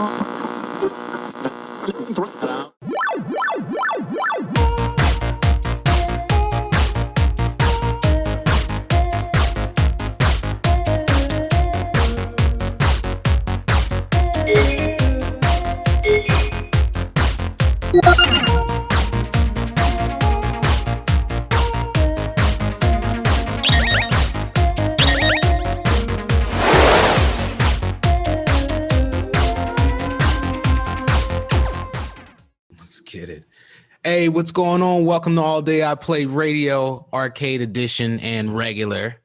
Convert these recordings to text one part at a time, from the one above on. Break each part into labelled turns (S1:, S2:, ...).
S1: Let's get it. Hey, what's going on? Welcome to All Day I Play Radio, Arcade Edition, and Regular.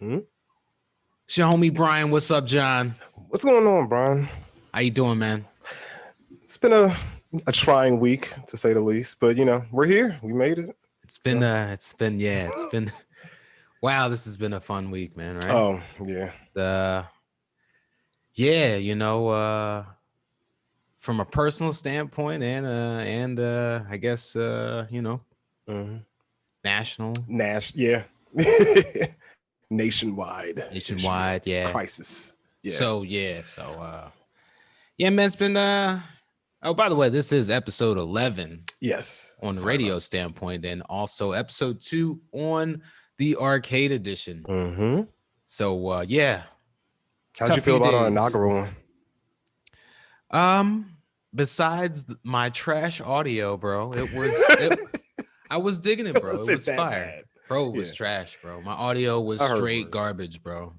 S1: It's your homie Brian. What's up, John?
S2: What's going on, Brian?
S1: How you doing, man?
S2: It's been a trying week, to say the least, but we're here. We made it.
S1: It's been wow, this has been a fun week, man, right?
S2: Oh, yeah.
S1: From a personal standpoint and I guess national.
S2: Yeah. Nationwide,
S1: yeah.
S2: Crisis. Yeah.
S1: So man, it's been oh, by the way, this is episode 11.
S2: Yes.
S1: On the radio standpoint, and also episode 2 on the arcade edition. So yeah.
S2: How'd you feel about our inaugural one?
S1: Besides my trash audio, bro, I was digging it, bro. It was fire.
S2: Bad.
S1: Bro, it was trash, bro. My audio was straight garbage, bro.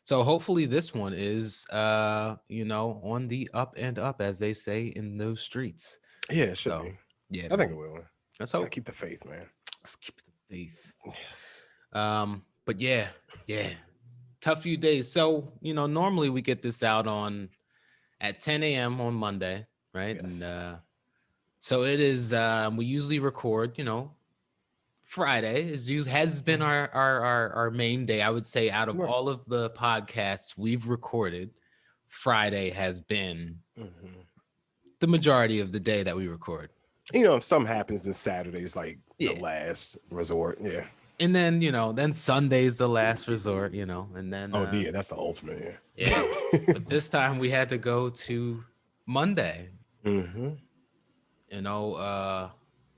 S1: So hopefully this one is on the up and up, as they say in those streets.
S2: Yeah, it should be.
S1: Yeah,
S2: I think it will.
S1: Let's hope.
S2: Keep the faith, man.
S1: Let's keep the faith.
S2: Yes.
S1: But yeah. Tough few days. So, normally we get this out at 10 a.m. on Monday, right?
S2: Yes.
S1: And so it is, we usually record, Friday has been our main day. I would say out of all of the podcasts we've recorded, Friday has been the majority of the day that we record.
S2: If something happens, then Saturday's like the last resort. Yeah.
S1: And then, then Sunday's the last resort, and then.
S2: That's the ultimate.
S1: Yeah. But this time we had to go to Monday.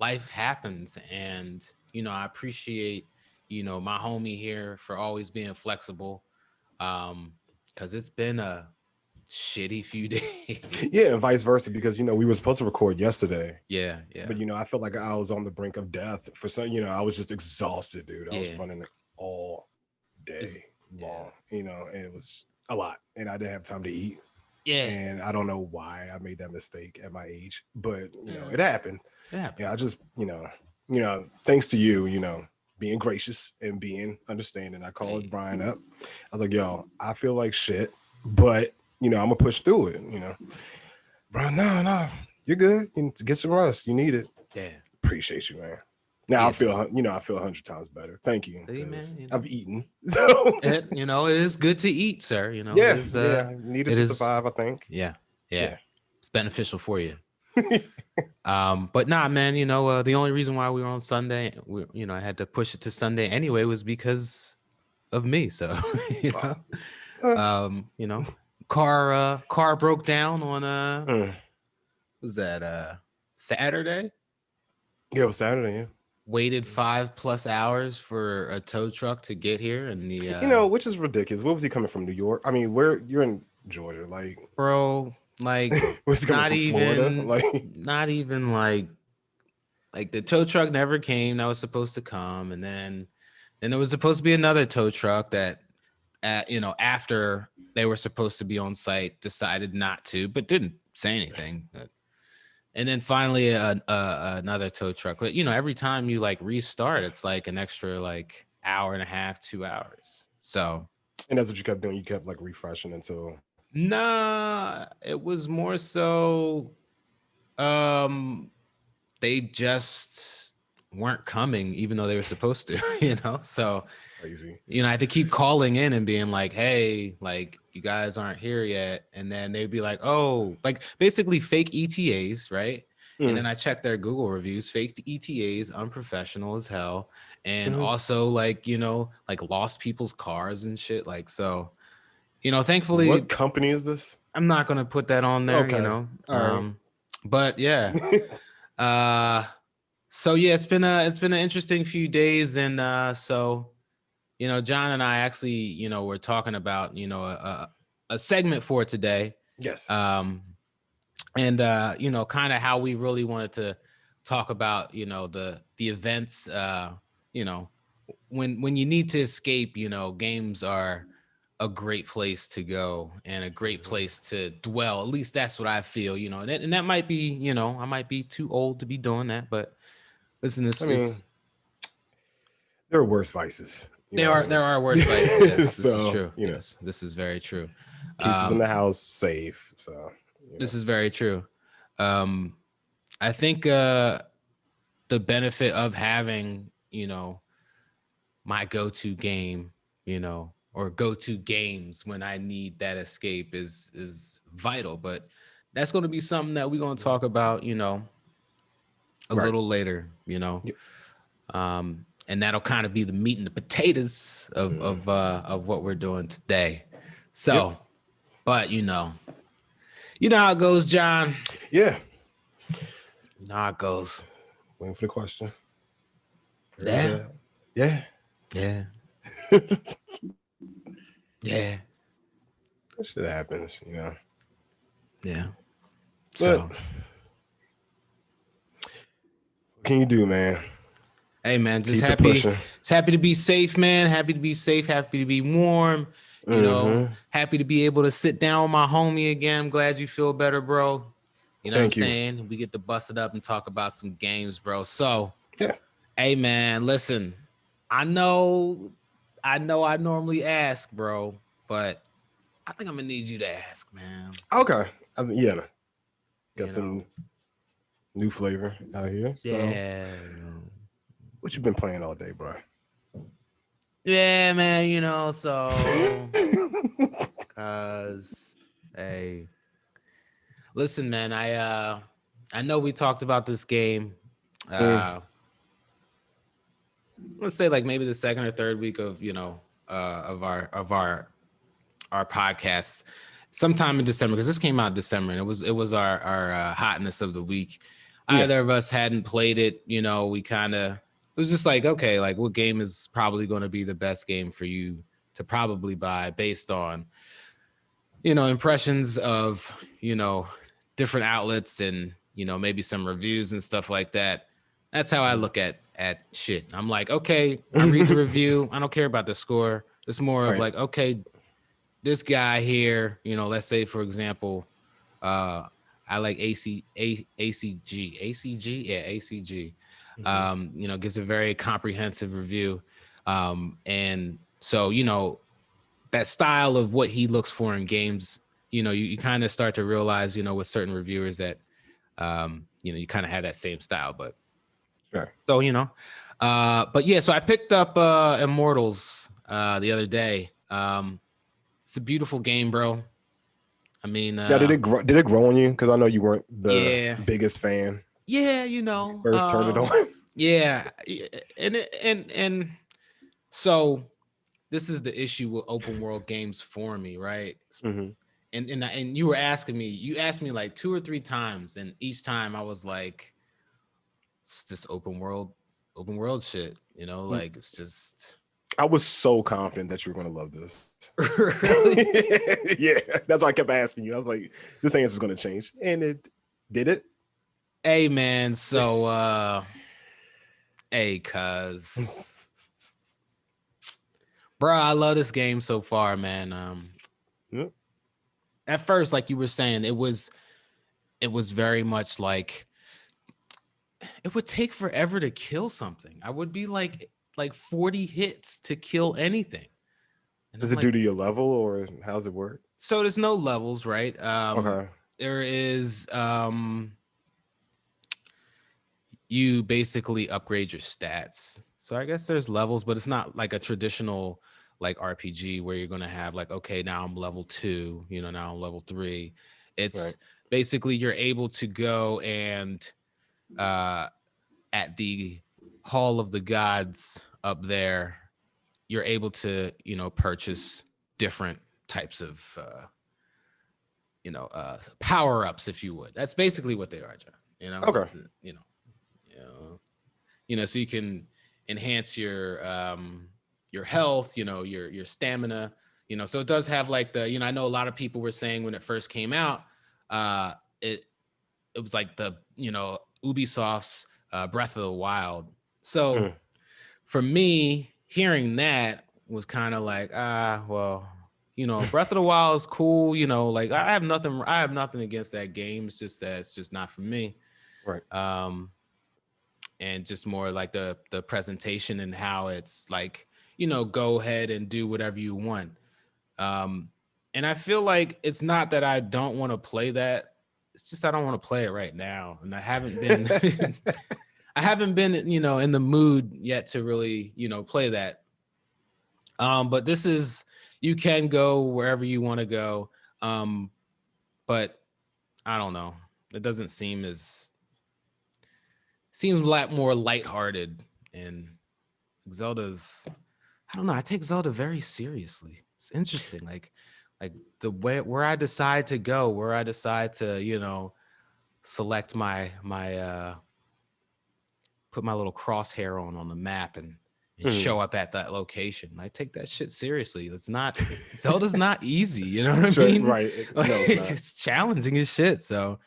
S1: Life happens. And, I appreciate, my homie here for always being flexible. Because it's been a shitty few days.
S2: Yeah, and vice versa, because we were supposed to record yesterday.
S1: Yeah.
S2: But I felt like I was on the brink of death for some. I was just exhausted, dude. I was running all day long. And it was a lot, and I didn't have time to eat.
S1: Yeah,
S2: and I don't know why I made that mistake at my age, but it happened. Yeah, I just thanks to you, being gracious and being understanding. I called Brian up. I was like, yo, I feel like shit, but I'm gonna push through it. Brian, no, you're good. You need to get some rest. You need it.
S1: Yeah,
S2: appreciate you, man. Now I feel 100 times better. Thank you. I've eaten. So
S1: it is good to eat, sir.
S2: Needed to survive, I think.
S1: Yeah. It's beneficial for you. But nah, man, the only reason why we were on Sunday, I had to push it to Sunday anyway, was because of me. So car broke down on was that Saturday?
S2: Yeah, it was Saturday, yeah.
S1: Waited 5+ hours for a tow truck to get here, and the
S2: which is ridiculous. Where was he coming from? New York? I mean, you're in Georgia, like,
S1: bro, like
S2: where's he coming from? Florida? Like,
S1: not even like the tow truck never came. That was supposed to come, and then there was supposed to be another tow truck that after they were supposed to be on site decided not to, but didn't say anything. And then finally another tow truck. But every time you restart, it's like an extra hour and a half, 2 hours. So,
S2: and that's what you kept doing. You kept refreshing until.
S1: Nah, it was more so they just weren't coming, even though they were supposed to, so
S2: crazy.
S1: I had to keep calling in and being like, hey, you guys aren't here yet. And then they'd be like, oh, basically fake ETAs, right? And then I checked their Google reviews, fake ETAs, unprofessional as hell. And also lost people's cars and shit. So thankfully,
S2: what company is this?
S1: I'm not gonna put that on there.
S2: Okay.
S1: All
S2: right.
S1: But yeah. So yeah, it's been an interesting few days, and so Jon and I actually we're talking about a segment for today.
S2: Yes.
S1: And kind of how we really wanted to talk about the events. When you need to escape, games are a great place to go and a great place to dwell. At least that's what I feel. And that might be I might be too old to be doing that, but listen, this is.
S2: There are worse vices.
S1: There are worse vices. Yes, this
S2: so,
S1: is true. Yes, this is very true.
S2: Cases in the house, safe. So
S1: this is very true. I think the benefit of having my go-to game, or go-to games when I need that escape is vital. But that's going to be something that we're going to talk about, a little later,
S2: Yep.
S1: And that'll kind of be the meat and the potatoes of what we're doing today. So, yep. But you know how it goes, Jon.
S2: Yeah.
S1: You know how it goes.
S2: Waiting for the question.
S1: Yeah.
S2: Yeah.
S1: Yeah. Yeah.
S2: That shit happens,
S1: Yeah.
S2: But what can you do, man?
S1: Hey, man, just happy to be safe, man. Happy to be safe. Happy to be warm. You know, happy to be able to sit down with my homie again. I'm glad you feel better, bro. You know what I'm saying? We get to bust it up and talk about some games, bro. So, hey, man, listen. I know I normally ask, bro, but I think I'm gonna need you to ask, man.
S2: Okay. Got some new flavor out here. So.
S1: Yeah.
S2: What you been playing all day, bro?
S1: Yeah, man, so cause hey. Listen, man, I know we talked about this game. Let's say like maybe the second or third week of of our podcast, sometime in December, because this came out in December, and it was our hotness of the week. Either of us hadn't played it, we kind of, it was just like, okay, like what game is probably going to be the best game for you to probably buy based on, impressions of, different outlets and, maybe some reviews and stuff like that. That's how I look at shit. I'm like, okay, I read the review. I don't care about the score. It's more of like, okay, this guy here, let's say, for example, I like ACG. Yeah, ACG. Gives a very comprehensive review. And so, that style of what he looks for in games, you kind of start to realize, with certain reviewers that, you kind of have that same style. But so, but yeah, so I picked up Immortals the other day. It's a beautiful game, bro. I mean,
S2: did it grow on you? Because I know you weren't the biggest fan.
S1: Yeah,
S2: first turned it on.
S1: Yeah, and so this is the issue with open world games for me, right? And you asked me like 2 or 3 times, and each time I was like, it's just open world shit, like it's just.
S2: I was so confident that you were going to love this.
S1: Really?
S2: Yeah, that's why I kept asking you. I was like, this answer's going to change. And it did it.
S1: Hey, man. So, hey, cuz. Bro, I love this game so far, man. At first, like you were saying, it was very much like it would take forever to kill something. I would be like 40 hits to kill anything.
S2: Does it do to your level, or how's it work?
S1: So there's no levels, right?
S2: Okay.
S1: There is you basically upgrade your stats. So I guess there's levels, but it's not like a traditional like RPG where you're gonna have like, okay, now I'm level 2, now I'm level 3. It's basically you're able to go and at the Hall of the Gods up there, you're able to, purchase different types of power-ups, if you would. That's basically what they are, John.
S2: Okay.
S1: So you can enhance your health, your stamina, so it does have like the, I know a lot of people were saying when it first came out, it was like the, Ubisoft's Breath of the Wild. So for me, hearing that was kind of like, well, Breath of the Wild is cool, like I have nothing against that game. It's just that it's just not for me.
S2: Right.
S1: And just more like the presentation and how it's like, go ahead and do whatever you want. And I feel like it's not that I don't want to play that. It's just I don't want to play it right now. And I haven't been in the mood yet to really, play that. But this is, you can go wherever you want to go. But I don't know. It doesn't seems a lot more lighthearted, and Zelda's, I don't know. I take Zelda very seriously. It's interesting. Like the way where I decide to go, where I decide to, select my put my little crosshair on the map and show up at that location. I take that shit seriously. It's not, Zelda's not easy. You know what I mean?
S2: Right.
S1: It's challenging as shit. So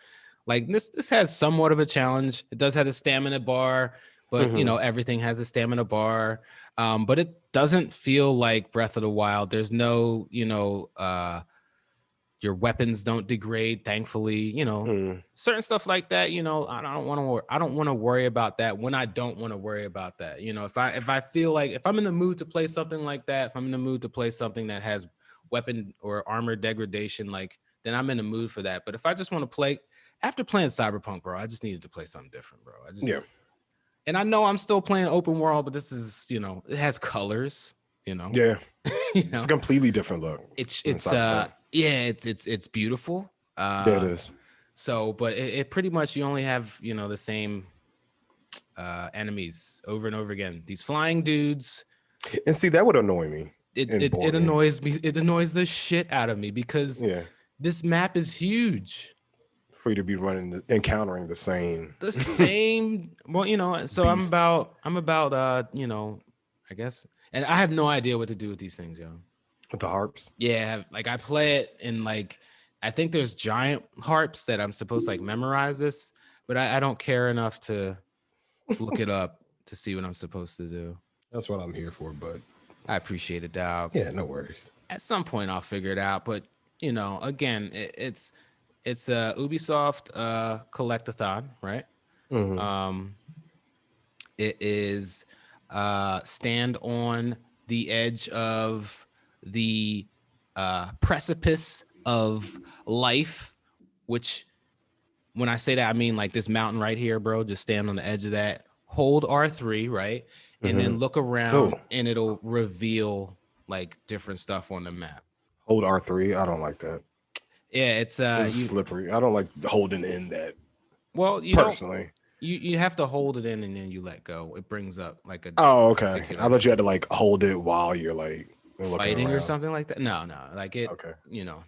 S1: like this has somewhat of a challenge. It does have a stamina bar, but everything has a stamina bar. But it doesn't feel like Breath of the Wild. There's no, your weapons don't degrade, thankfully, certain stuff like that, I don't want to worry about that when I don't want to worry about that. If I feel like, if I'm in the mood to play something like that, if I'm in the mood to play something that has weapon or armor degradation, like, then I'm in the mood for that. But if I just want to play, after playing Cyberpunk, bro, I just needed to play something different, bro. And I know I'm still playing open world, but this is, it has colors,
S2: Yeah. It's a completely different look.
S1: It's beautiful.
S2: Yeah, it is.
S1: So, but it pretty much, you only have, the same enemies over and over again. These flying dudes.
S2: And see, that would annoy me.
S1: It annoys me. It annoys the shit out of me because this map is huge.
S2: For you to be encountering the same.
S1: Well, so beasts. I'm about I guess. And I have no idea what to do with these things, yo.
S2: With the harps?
S1: Yeah, like I play it and like I think there's giant harps that I'm supposed to like memorize this, but I don't care enough to look it up to see what I'm supposed to do.
S2: That's what I'm here for, but
S1: I appreciate it, dog.
S2: Yeah, no worries.
S1: At some point I'll figure it out, but again, it's a Ubisoft collectathon, right? It is stand on the edge of the precipice of life, which when I say that, I mean like this mountain right here, bro. Just stand on the edge of that, hold R3, right? And then look around and it'll reveal like different stuff on the map.
S2: Hold R3? I don't like that.
S1: Yeah, it's
S2: slippery. I don't like holding in that.
S1: Well,
S2: personally,
S1: you have to hold it in and then you let go. It brings up like a.
S2: Oh, okay. I thought you had to like hold it while you're like
S1: fighting or something like that. No, like it.
S2: Okay.
S1: No.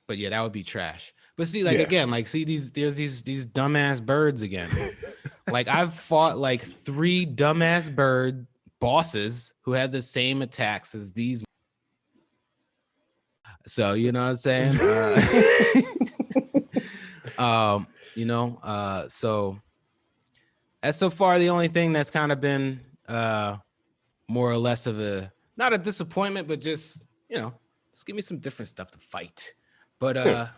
S1: But yeah, that would be trash. But see, like again, like see there's these dumbass birds again. Like I've fought like 3 dumbass bird bosses who had the same attacks as these. So you know what I'm saying? So that's so far the only thing that's kind of been more or less of a, not a disappointment, but just, just give me some different stuff to fight. But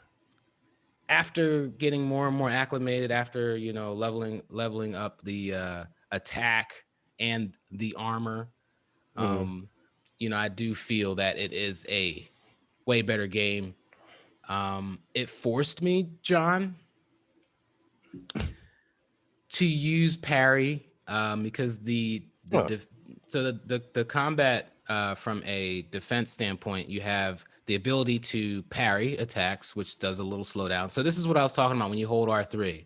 S1: after getting more and more acclimated, after, leveling up the attack and the armor, I do feel that it is a way better game. It forced me, John, to use parry because the combat from a defense standpoint, you have the ability to parry attacks, which does a little slowdown. So this is what I was talking about when you hold R3.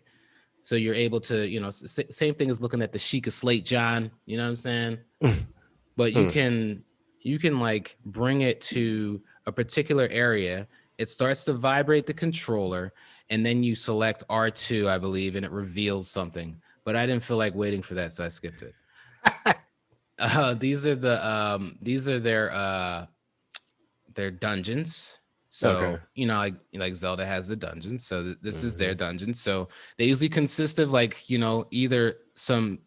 S1: So you're able to, same thing as looking at the Sheikah Slate, John. You know what I'm saying? But you can like bring it to a particular area, it starts to vibrate the controller, and then you select R2, I believe, and it reveals something. But I didn't feel like waiting for that, so I skipped it. These are their dungeons. So like Zelda has the dungeons, so this is their dungeon. So they usually consist of like either some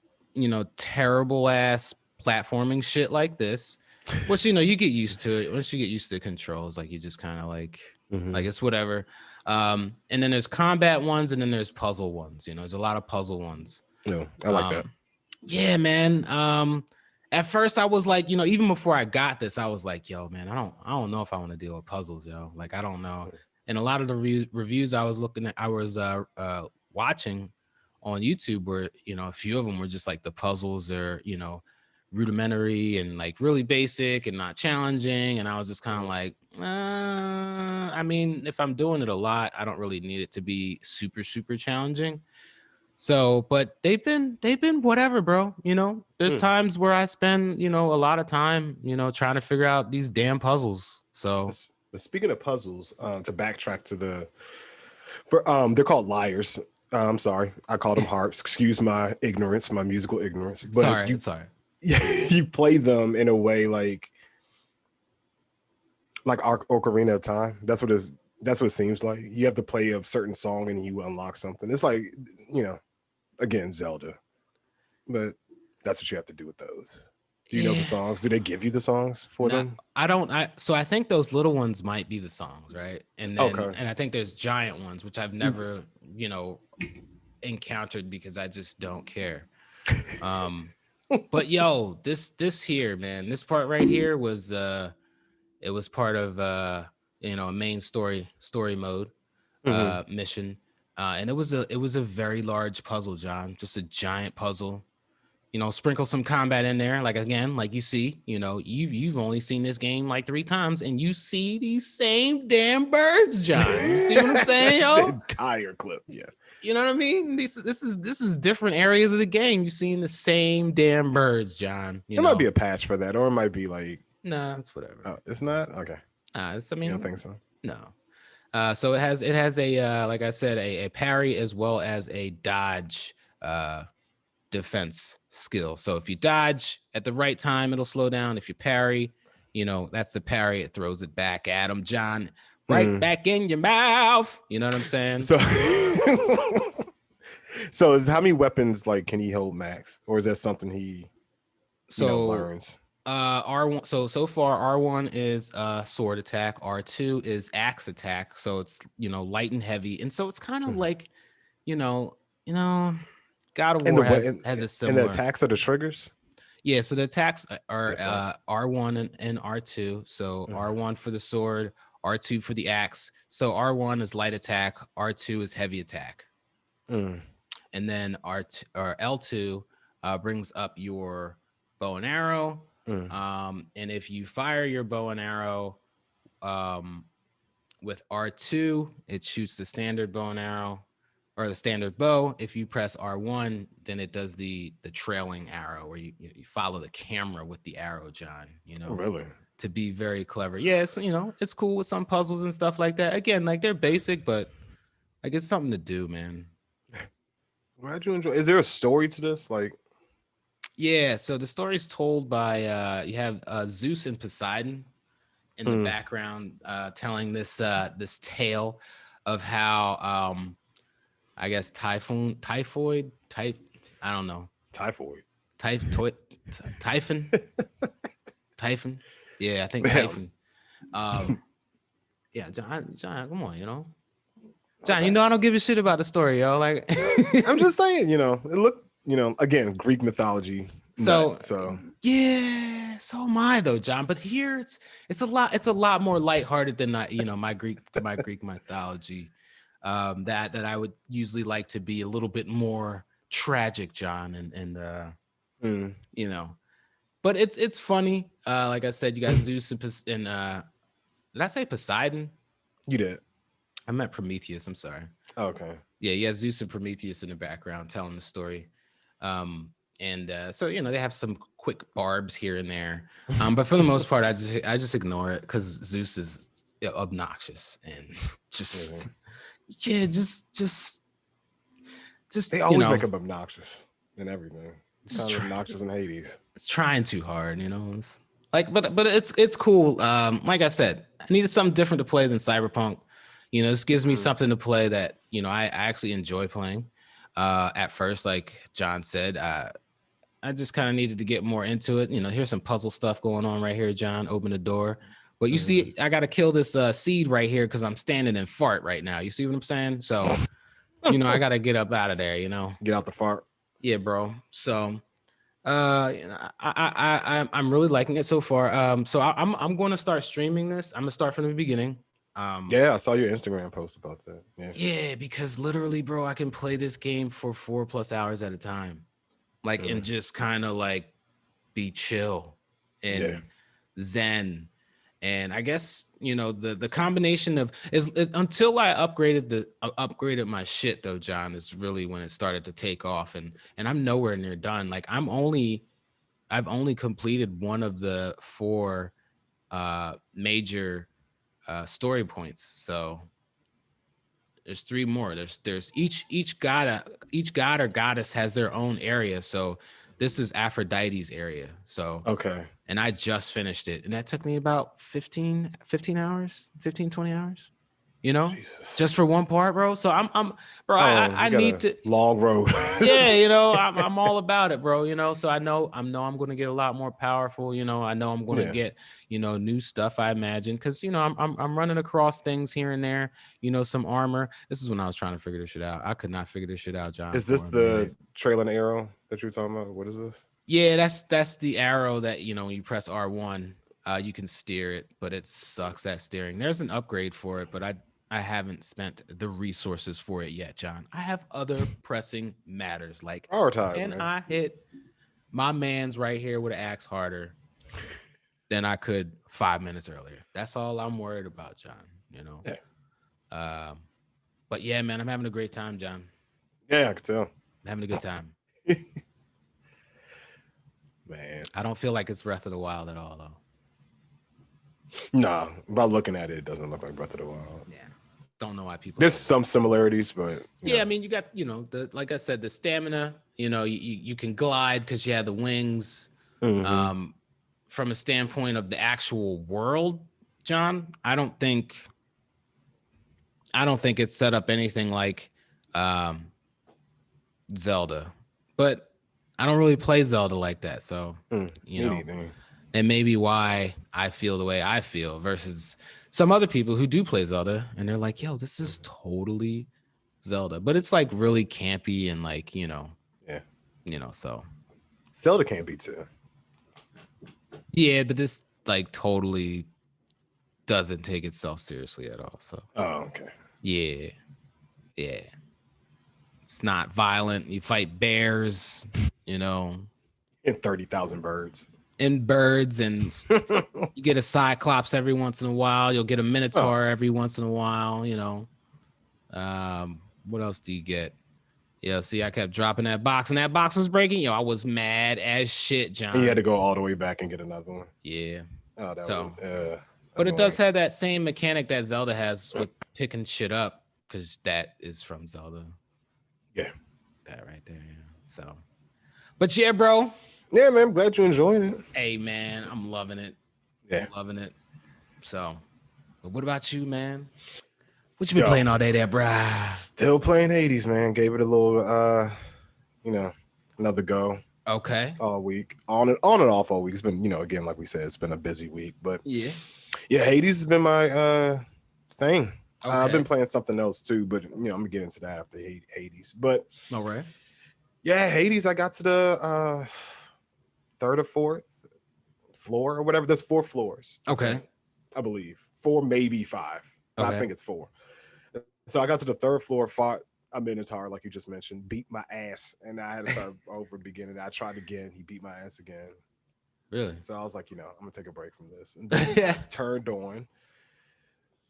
S1: terrible ass platforming shit like this, which you get used to it. Once you get used to the controls, like you just kind of like it's whatever. And then there's combat ones, and then there's puzzle ones. There's a lot of puzzle ones.
S2: Yeah, I like that.
S1: Yeah, man. At first I was like, even before I got this, I was like, yo, man, I don't know if I want to deal with puzzles, yo. Like, I don't know. And a lot of the reviews I was watching on YouTube were, a few of them were just like the puzzles are, rudimentary and like really basic and not challenging. And I was just kind of like, I mean, if I'm doing it a lot, I don't really need it to be super, super challenging. So, but they've been whatever, bro. There's times where I spend, a lot of time, trying to figure out these damn puzzles. So,
S2: but speaking of puzzles, to backtrack to they're called lyres. I'm sorry, I called them harps. Excuse my ignorance, my musical ignorance. But
S1: sorry.
S2: You play them in a way like Ocarina of Time. That's what it seems like. You have to play a certain song and you unlock something. It's like, again, Zelda. But that's what you have to do with those. Do you know the songs? Do they give you the songs for them?
S1: I don't. So I think those little ones might be the songs, right? And then, and I think there's giant ones, which I've never, encountered because I just don't care. But yo, this here, man, this part right here was it was part of a main story mode mission. And it was a very large puzzle, John, just a giant puzzle. Sprinkle some combat in there. Like, again, like you see, you've only seen this game like 3 times and you see these same damn birds, John. You see what I'm saying, yo?
S2: The entire clip, yeah.
S1: You know what I mean? This is different areas of the game. You've seen the same damn birds, John.
S2: There might be a patch for that, or it might be like,
S1: nah, it's whatever.
S2: Oh, it's not? Okay.
S1: You
S2: don't think so?
S1: No. So it has a like I said, a parry as well as a dodge defense skill. So if you dodge at the right time, it'll slow down. If you parry, that's the parry. It throws it back at him, John. Right back in your mouth. You know what I'm saying?
S2: So, so is how many weapons like can he hold max, or is that something he learns?
S1: R1. So far R1 is sword attack. R2 is axe attack. So it's light and heavy, and so it's kind of like God of War has a similar.
S2: And the attacks are the triggers.
S1: Yeah, so the attacks are R1 and R2. So R1 for the sword, R2 for the axe. So R1 is light attack, R2 is heavy attack. And then R2 or L2 brings up your bow and arrow. And if you fire your bow and arrow with R2, it shoots the standard bow and arrow or the standard bow. If you press R1, then it does the trailing arrow where you follow the camera with the arrow, John.
S2: Really?
S1: To be very clever. Yeah, so it's cool with some puzzles and stuff like that. Again, like they're basic, but like it's something to do, man.
S2: Glad you enjoy. Is there a story to this? Like,
S1: yeah, so the story's told by you have Zeus and Poseidon in the background telling this tale of how I guess typhon. Yeah, I think typhon. Yeah, John, come on, John, I don't give a shit about the story, yo. Like,
S2: I'm just saying, it looked, again, Greek mythology.
S1: So yeah, so am I though, John. But here it's a lot more lighthearted than my Greek mythology. That I would usually like to be a little bit more tragic, John, and but it's funny. Like I said, you got Zeus and did I say Poseidon?
S2: You did.
S1: I meant Prometheus. I'm sorry.
S2: Oh, okay.
S1: Yeah, you have Zeus and Prometheus in the background telling the story. And so they have some quick barbs here and there. But for the most part, I just ignore it because Zeus is obnoxious and just yeah, just
S2: they always make them obnoxious and everything. It's kind of obnoxious in Hades.
S1: It's trying too hard, you know. It's like, but it's cool. Like I said, I needed something different to play than Cyberpunk. You know, this gives me something to play that, you know, I actually enjoy playing. At first, like John said, I just kind of needed to get more into it. You know, here's some puzzle stuff going on right here, John. Open the door. But you see, I got to kill this seed right here because I'm standing in fart right now. You see what I'm saying? So, you know, I got to get up out of there, you know.
S2: Get out the fart.
S1: Yeah, bro. So, you know, I'm really liking it so far. So I'm going to start streaming this. I'm going to start from the beginning.
S2: Yeah, I saw your Instagram post about that.
S1: Yeah, because literally, bro, I can play this game for 4+ hours at a time. Like, and just kind of like be chill and zen. And I guess, you know, the combination of until I upgraded my shit though, John, is really when it started to take off, and I'm nowhere near done. Like I've only completed one of the 4 major story points. So there's 3 more. There's each god or goddess has their own area. So this is Aphrodite's area. So
S2: okay.
S1: And I just finished it. And that took me about 15 hours, 20 hours, you know, just for one part, bro. So I'm bro, I need to
S2: long road.
S1: Yeah, you know, I'm all about it, bro. You know, so I know I'm going to get a lot more powerful. You know, I know I'm going to get, you know, new stuff, I imagine, because, you know, I'm running across things here and there, you know, some armor. This is when I was trying to figure this shit out. I could not figure this shit out, John.
S2: Is this the trailing arrow that you're talking about? What is this?
S1: Yeah, that's the arrow that, you know, when you press R1, you can steer it, but it sucks at steering. There's an upgrade for it, but I haven't spent the resources for it yet, John. I have other pressing matters. Like,
S2: prioritize,
S1: I hit my man's right here with an axe harder than I could 5 minutes earlier. That's all I'm worried about, John. You know. Yeah. But yeah, man, I'm having a great time, John.
S2: Yeah, I can tell.
S1: I'm having a good time.
S2: Man,
S1: I don't feel like it's Breath of the Wild at all, though.
S2: Nah, by looking at it, it doesn't look like Breath of the Wild.
S1: Yeah. Don't know why people.
S2: There's some similarities, but
S1: yeah, I mean, you got, you know, like I said, the stamina. You know, you can glide because you have the wings. From a standpoint of the actual world, John, I don't think it's set up anything like Zelda, but I don't really play Zelda like that, so you know, and maybe why I feel the way I feel versus some other people who do play Zelda and they're like, yo, this is totally Zelda, but it's like really campy and like, you know, you know, so
S2: Zelda campy too.
S1: Yeah, but this like totally doesn't take itself seriously at all. So
S2: okay.
S1: Yeah. It's not violent. You fight bears, you know.
S2: And 30,000 birds.
S1: And you get a Cyclops every once in a while. You'll get a Minotaur every once in a while, you know. What else do you get? Yeah, see, I kept dropping that box, and that box was breaking. Yo, I was mad as shit, John.
S2: And you had to go all the way back and get another one.
S1: Yeah.
S2: Oh, that
S1: so,
S2: was,
S1: but it does have that same mechanic that Zelda has with picking shit up, because that is from Zelda.
S2: Yeah.
S1: That right there. Yeah. So, but yeah, bro.
S2: Yeah, man. I'm glad you're enjoying it.
S1: Hey, man, I'm loving it.
S2: Yeah.
S1: I'm loving it. So, but what about you, man? What you been playing all day there, bruh?
S2: Still playing Hades, man. Gave it a little, you know, another go.
S1: Okay.
S2: All week, on and off all week. It's been, you know, again, like we said, it's been a busy week, but yeah, Hades has been my thing. Okay. I've been playing something else too, but you know, I'm gonna get into that after Hades. But
S1: all right,
S2: yeah, Hades. I got to the 3rd or 4th floor or whatever. There's 4 floors.
S1: Okay,
S2: I believe 4, maybe 5. Okay. I think it's 4. So I got to the 3rd floor, fought a Minotaur, like you just mentioned, beat my ass, and I had to start over beginning. I tried again. He beat my ass again.
S1: Really?
S2: So I was like, you know, I'm gonna take a break from this, and then I turned on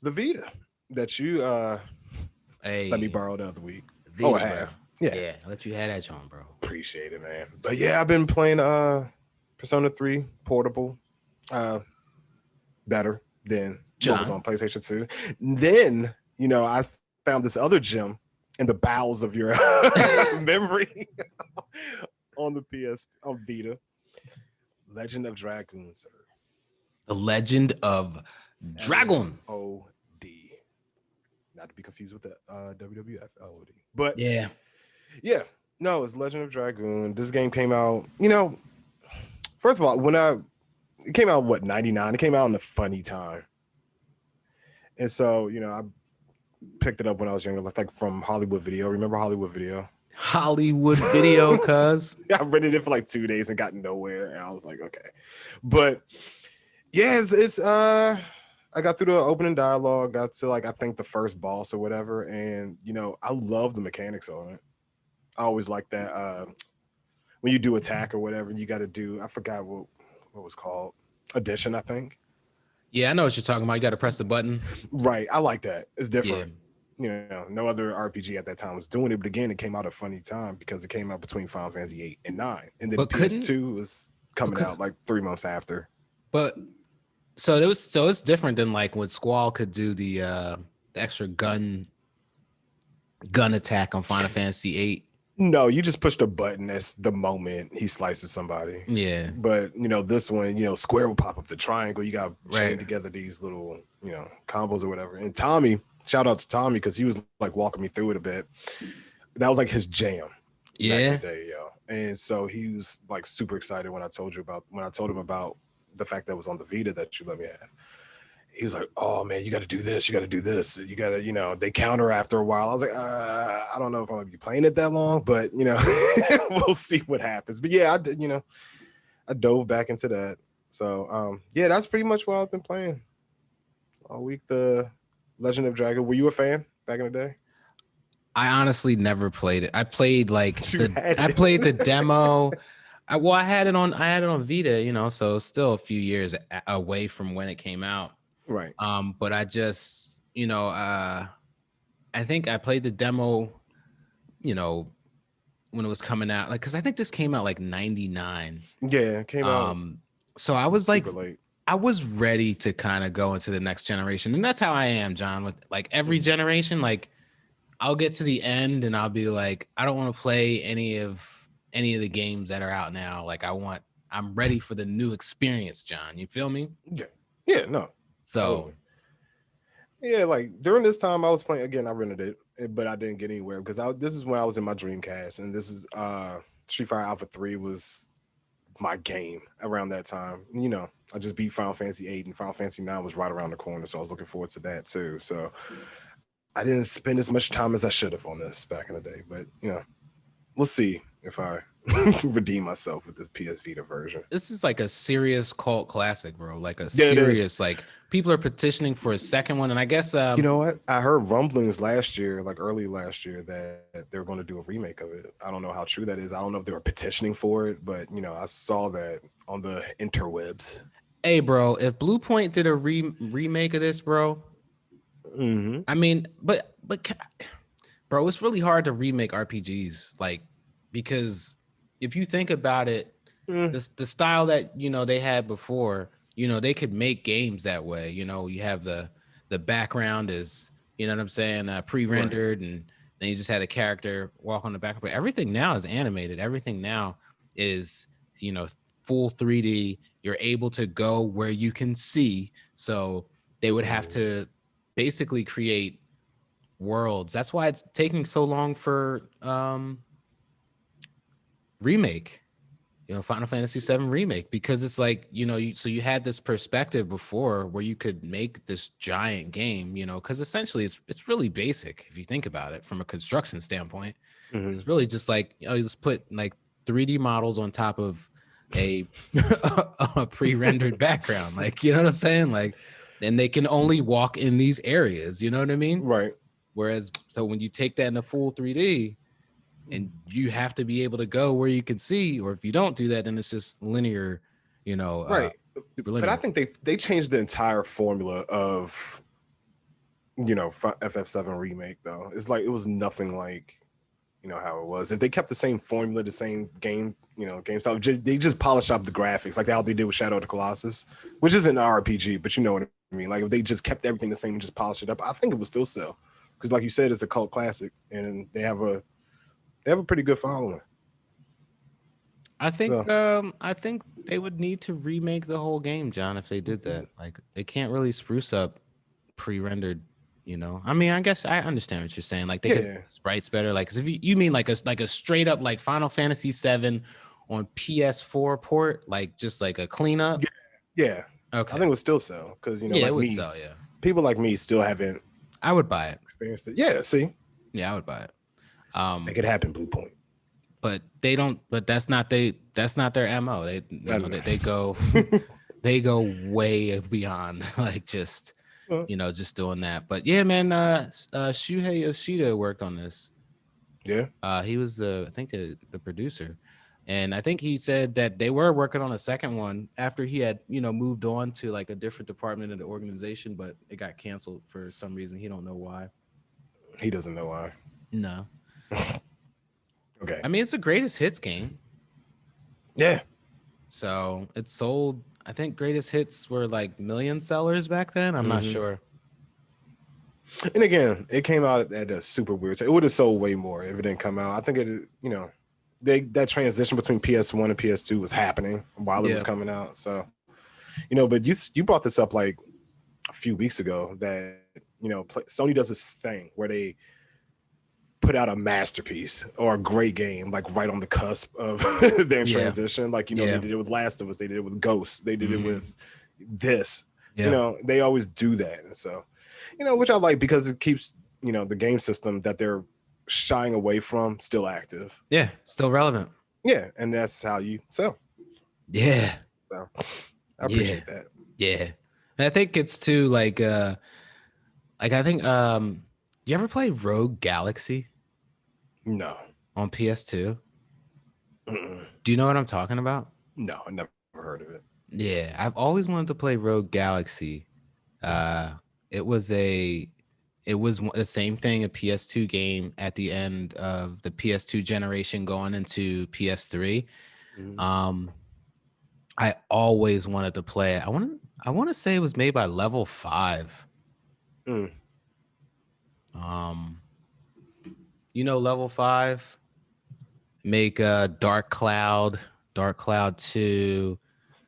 S2: the Vita that you let me borrow the other week.
S1: Vita, I have. Yeah, I let you have that, John, bro.
S2: Appreciate it, man. But yeah, I've been playing Persona 3 Portable, better than what was on PlayStation 2. Then, I found this other gem in the bowels of your memory on Vita. Legend of Dragoon, sir.
S1: The Legend of Dragoon.
S2: LOD. Not to be confused with the WWF LOD. But
S1: yeah.
S2: No, it's Legend of Dragoon. This game came out, first of all, it came out, 99? It came out in a funny time. And so, I picked it up when I was younger, like from Hollywood Video. Remember Hollywood Video?
S1: Hollywood Video, cuz.
S2: I rented it for like 2 days and got nowhere. And I was like, okay. But yeah, it's I got through the opening dialogue, got to like, I think the first boss or whatever. And, I love the mechanics on it. I always like that. When you do attack or whatever, you got to do, I forgot what was called, addition, I think.
S1: Yeah, I know what you're talking about. You got to press the button.
S2: Right. I like that. It's different.
S1: Yeah.
S2: No other RPG at that time was doing it. But again, it came out at a funny time because it came out between Final Fantasy 8 and 9. And then PS2 was coming out like 3 months after.
S1: But so it's different than like when Squall could do the extra gun attack on Final Fantasy 8.
S2: No, you just push the button. That's the moment he slices somebody.
S1: Yeah.
S2: But this one, Square will pop up the triangle. You got to chain together these little, combos or whatever. And Tommy, shout out to Tommy, because he was like walking me through it a bit. That was like his jam.
S1: Yeah.
S2: Back in the day, And so he was like super excited when I told him about the fact that it was on the Vita that you let me have. He was like, oh man, you got to do this. You got to do this. You got to, they counter after a while. I was like, I don't know if I'm going to be playing it that long, but we'll see what happens. But yeah, I did, I dove back into that. So that's pretty much what I've been playing all week. The Legend of Dragon. Were you a fan back in the day?
S1: I honestly never played it. I played I played the demo. I had it on Vita, so still a few years away from when it came out.
S2: Right.
S1: But I just, I think I played the demo, when it was coming out, like, cause I think this came out like 99.
S2: Yeah, it came out.
S1: So I was like,
S2: late.
S1: I was ready to kind of go into the next generation. And that's how I am, John, with like every generation. Like I'll get to the end and I'll be like, I don't want to play any of the games that are out now. Like I'm ready for the new experience, John. You feel me?
S2: Yeah. Yeah, no.
S1: So,
S2: totally. Yeah, like during this time I was playing again. I rented it, but I didn't get anywhere because this is when I was in my Dreamcast, and this is Street Fighter Alpha 3 was my game around that time. I just beat Final Fantasy 8, and Final Fantasy 9 was right around the corner, so I was looking forward to that too. So I didn't spend as much time as I should have on this back in the day, but we'll see if I redeem myself with this PS Vita version.
S1: This is like a serious cult classic, bro. Like a serious, like people are petitioning for a second one. And I guess
S2: you know what? I heard rumblings last year, like early last year, that they were going to do a remake of it. I don't know how true that is. I don't know if they were petitioning for it, but I saw that on the interwebs.
S1: Hey, bro, if Blue Point did a remake of this, bro, I mean, but bro, it's really hard to remake RPGs, like, because if you think about it, the style that they had before, they could make games that way. You have the background is, what I'm saying, pre-rendered, and then you just had a character walk on the background. But everything now is animated. Everything now is full 3D. You're able to go where you can see. So they would have to basically create worlds. That's why it's taking so long for remake, Final Fantasy VII remake, because it's like, so you had this perspective before where you could make this giant game, because essentially it's really basic if you think about it from a construction standpoint. It's really just like, you just put like 3D models on top of a pre-rendered background, like, you know what I'm saying? Like, and they can only walk in these areas, you know what I mean?
S2: Right.
S1: Whereas, so when you take that in a full 3D, and you have to be able to go where you can see, or if you don't do that, then it's just linear,
S2: right. But I think they changed the entire formula of, FF7 remake though. It's like, it was nothing like, how it was. If they kept the same formula, the same game, game style, they just polished up the graphics, like how they did with Shadow of the Colossus, which isn't an RPG, but you know what I me. Like if they just kept everything the same and just polished it up, I think it would still sell. Because like you said, it's a cult classic, and they have a pretty good following.
S1: I think they would need to remake the whole game, John, if they did that. Like they can't really spruce up pre-rendered, I mean, I guess I understand what you're saying. Like they could sprites better. Like, 'cause if you mean like a straight up like Final Fantasy 7 on PS4 port, like just like a cleanup.
S2: Yeah.
S1: Okay.
S2: I think it would still sell because
S1: like
S2: it would
S1: me, sell, yeah.
S2: People like me still haven't.
S1: I would buy it.
S2: Experienced it. Yeah. See.
S1: Yeah, I would buy it.
S2: Make it happen, Blue Point.
S1: But they don't. But that's not their MO. They go they go way beyond like just just doing that. But yeah, man, Shuhei Yoshida worked on this.
S2: Yeah.
S1: He was I think the producer. And I think he said that they were working on a second one after he had, moved on to like a different department of the organization, but it got canceled for some reason. He don't know why.
S2: He doesn't know why.
S1: No.
S2: Okay.
S1: I mean, it's the greatest hits game.
S2: Yeah.
S1: So it sold, I think greatest hits were like million sellers back then. I'm not sure.
S2: And again, it came out at a super weird time. It would have sold way more if it didn't come out. I think that transition between PS1 and PS2 was happening while it was coming out. So, but you brought this up like a few weeks ago that, Sony does this thing where they put out a masterpiece or a great game, like right on the cusp of their transition. Like, they did it with Last of Us. They did it with Ghost. They did it with this. Yeah. They always do that. And so, which I like because it keeps, the game system that they're shying away from still active.
S1: Yeah, still relevant.
S2: Yeah, and that's how you sell.
S1: Yeah.
S2: So I appreciate that.
S1: Yeah. And I think it's too like I think you ever play Rogue Galaxy?
S2: No.
S1: On PS2? Do you know what I'm talking about?
S2: No, I never heard of it.
S1: Yeah, I've always wanted to play Rogue Galaxy. It was the same thing, a PS2 game at the end of the PS2 generation going into PS3. I always wanted to play it. I want to say it was made by Level 5. Level 5 make Dark Cloud 2.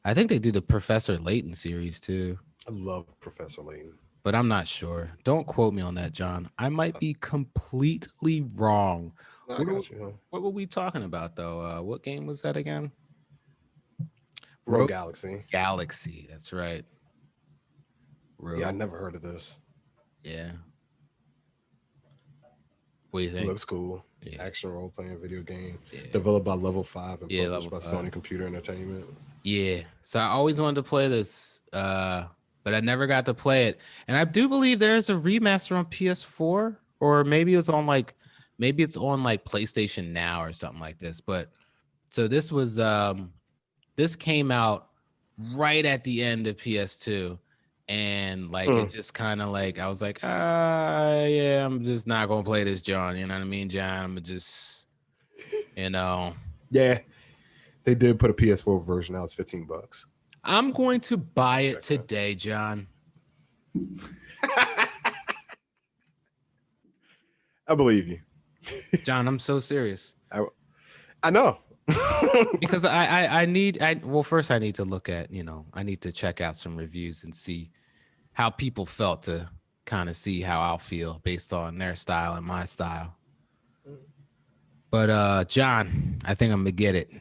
S1: I think they do the Professor Layton series too.
S2: I love Professor Layton,
S1: but I'm not sure. Don't quote me on that, John. I might be completely wrong. What were we talking about though? What game was that again?
S2: Rogue Galaxy.
S1: Galaxy, that's right.
S2: Yeah, I never heard of this.
S1: Yeah. What do you think?
S2: It looks cool. Yeah. Action role-playing video game. Yeah. Developed by Level 5 and published by Sony Computer Entertainment.
S1: Yeah. So I always wanted to play this, but I never got to play it. And I do believe there's a remaster on PS4, or maybe it's on PlayStation Now or something like this. But so this was this came out right at the end of PS2. And it just kind of I was like, yeah, I'm just not gonna play this, John. You know what I mean, John? I'm just,
S2: Yeah, they did put a PS4 version out. It's $15.
S1: I'm going to buy it today, John.
S2: I believe you,
S1: John. I'm so serious.
S2: I know.
S1: Because first I need to look at, I need to check out some reviews and see how people felt to kind of see how I'll feel based on their style and my style. But John, I think I'm gonna get it.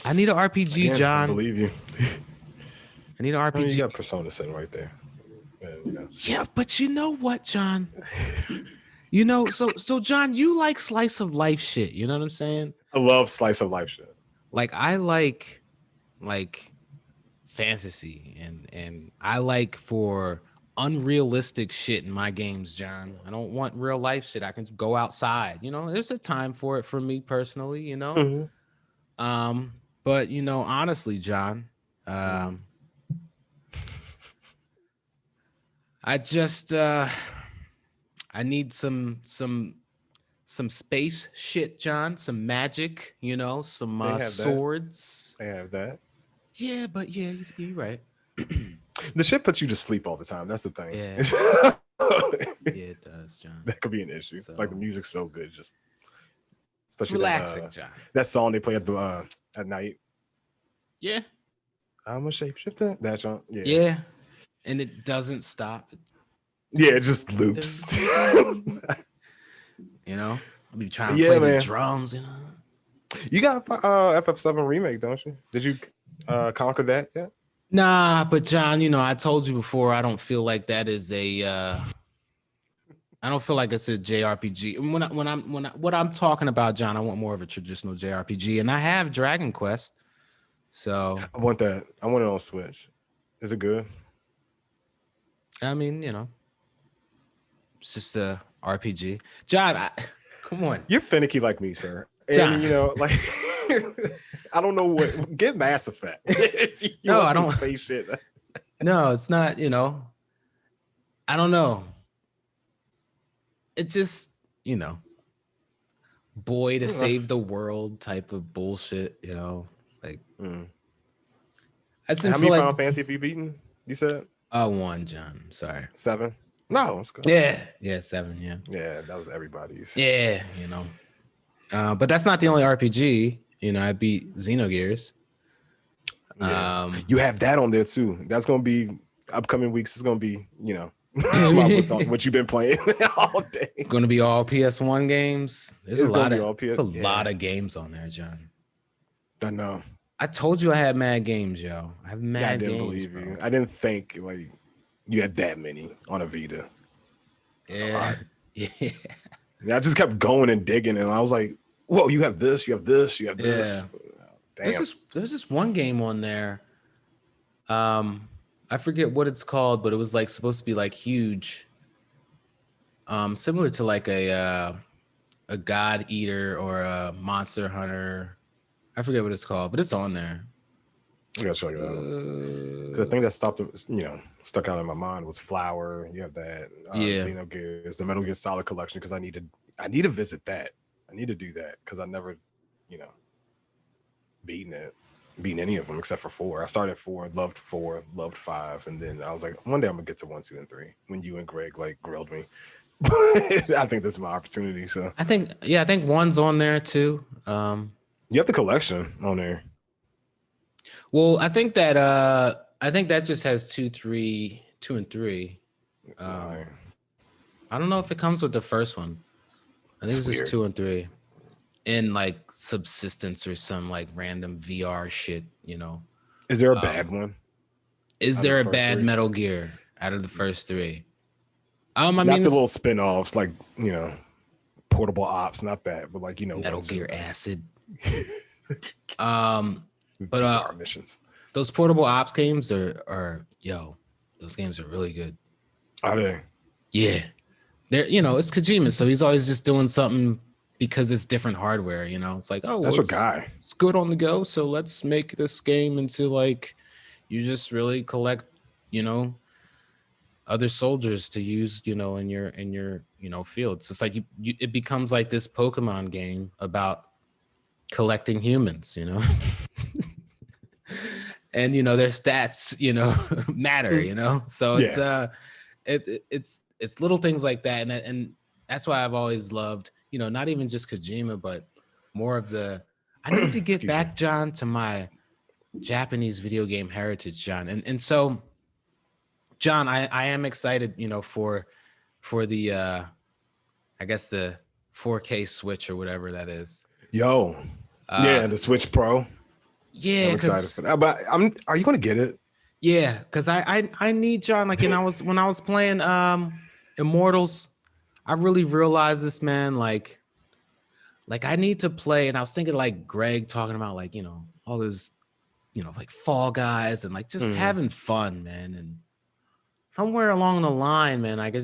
S1: I need an RPG,
S2: Again,
S1: John.
S2: I believe you.
S1: I need an RPG.
S2: You got Persona sitting right there.
S1: Yeah, but you know what, John? So John, you like slice of life shit. You know what I'm saying?
S2: I love slice of life shit.
S1: I like fantasy and I like for unrealistic shit in my games, John. I don't want real life shit. I can go outside. There's a time for it for me personally, But honestly, John, I just I need some space shit, John. Some magic, some swords.
S2: They have that.
S1: Yeah, but you're right.
S2: The shit puts you to sleep all the time. That's the thing.
S1: Yeah. Yeah, it does, John.
S2: That could be an issue.
S1: So,
S2: like the music's so good, just
S1: it's relaxing, John.
S2: That song they play at the at night.
S1: Yeah.
S2: I'm a shapeshifter. That song. Yeah.
S1: Yeah. And it doesn't stop.
S2: Yeah, it just loops.
S1: You know, I'll be trying to play the drums. You know,
S2: you got FF7 remake, don't you? Did you conquer that yet?
S1: Nah, but John, you know, I told you before, I don't feel like that is a. I don't feel like it's a JRPG. What I'm talking about, John, I want more of a traditional JRPG, and I have Dragon Quest. So
S2: I want that. I want it on Switch. Is it good?
S1: I mean, you know, it's just a RPG. John, come on.
S2: You're finicky like me, sir.
S1: John.
S2: And you know, like I don't know what. Get Mass Effect.
S1: No, I don't.
S2: Space shit.
S1: No, it's not. You know, I don't know. It's just, you know, boy to save the world type of bullshit. You know, like. I
S2: How many Final Fantasy have you beaten? You said
S1: 1, John. Sorry,
S2: 7. No, it's good.
S1: Yeah, 7.
S2: Yeah, that was everybody's.
S1: Yeah, you know, but that's not the only RPG. You know, I beat Xenogears.
S2: Yeah. You have that on there too. That's gonna be upcoming weeks. It's gonna be, you know, what you've been playing all day.
S1: Going to be all PS1 games. There's a lot of games on there, John.
S2: I know.
S1: I told you I had mad games, yo. I have mad games. I didn't believe
S2: you. I didn't think like you had that many on a Vita. That's a lot.
S1: Yeah.
S2: I just kept going and digging, and I was like, "Whoa, you have this, you have this, you have this."
S1: Damn. There's this one game on there. I forget what it's called, but it was like supposed to be like huge. Similar to like a God Eater or a Monster Hunter. I forget what it's called, but it's on there.
S2: I gotta check it out. Because the thing that stuck out in my mind was Flower. You have that. Xenogears, the Metal Gear Solid collection. Because I need to visit that. I need to do that because I never, beaten any of them except for 4. I started 4, loved 5, and then I was like, one day I'm gonna get to 1, 2, and 3. When you and Greg like grilled me. I think this is my opportunity. So
S1: I think 1's on there too.
S2: You have the collection on there.
S1: Well, I think that just has 2, and 3. I don't know if it comes with the first one. I think it's just 2 and 3, and like Subsistence or some like random VR shit. You know.
S2: Is there a bad one?
S1: Is there a bad 3? Metal Gear out of the first 3?
S2: I mean, the little spin-offs like Portable Ops, not that, but like
S1: Metal Gear Acid. But
S2: missions.
S1: Those Portable Ops games are those games are really good.
S2: Are they?
S1: Yeah, they're it's Kojima, so he's always just doing something because it's different hardware. It's like,
S2: that's a guy.
S1: It's good on the go, so let's make this game into like you just really collect, other soldiers to use, in your field. So it's like it becomes like this Pokemon game about collecting humans, and their stats, matter, so it's little things like that, and that's why I've always loved, not even just Kojima, but more of I need to get back, John, to my Japanese video game heritage, John, and so, John, I am excited, for the I guess the 4K Switch or whatever that is.
S2: The Switch Pro.
S1: Yeah,
S2: I'm excited for that. But are you going to get it?
S1: Yeah, because I need, John. Like, when I was playing Immortals, I really realized this, man. Like I need to play, and I was thinking like Greg talking about like all those like Fall Guys and like just having fun, man. And somewhere along the line, man, like it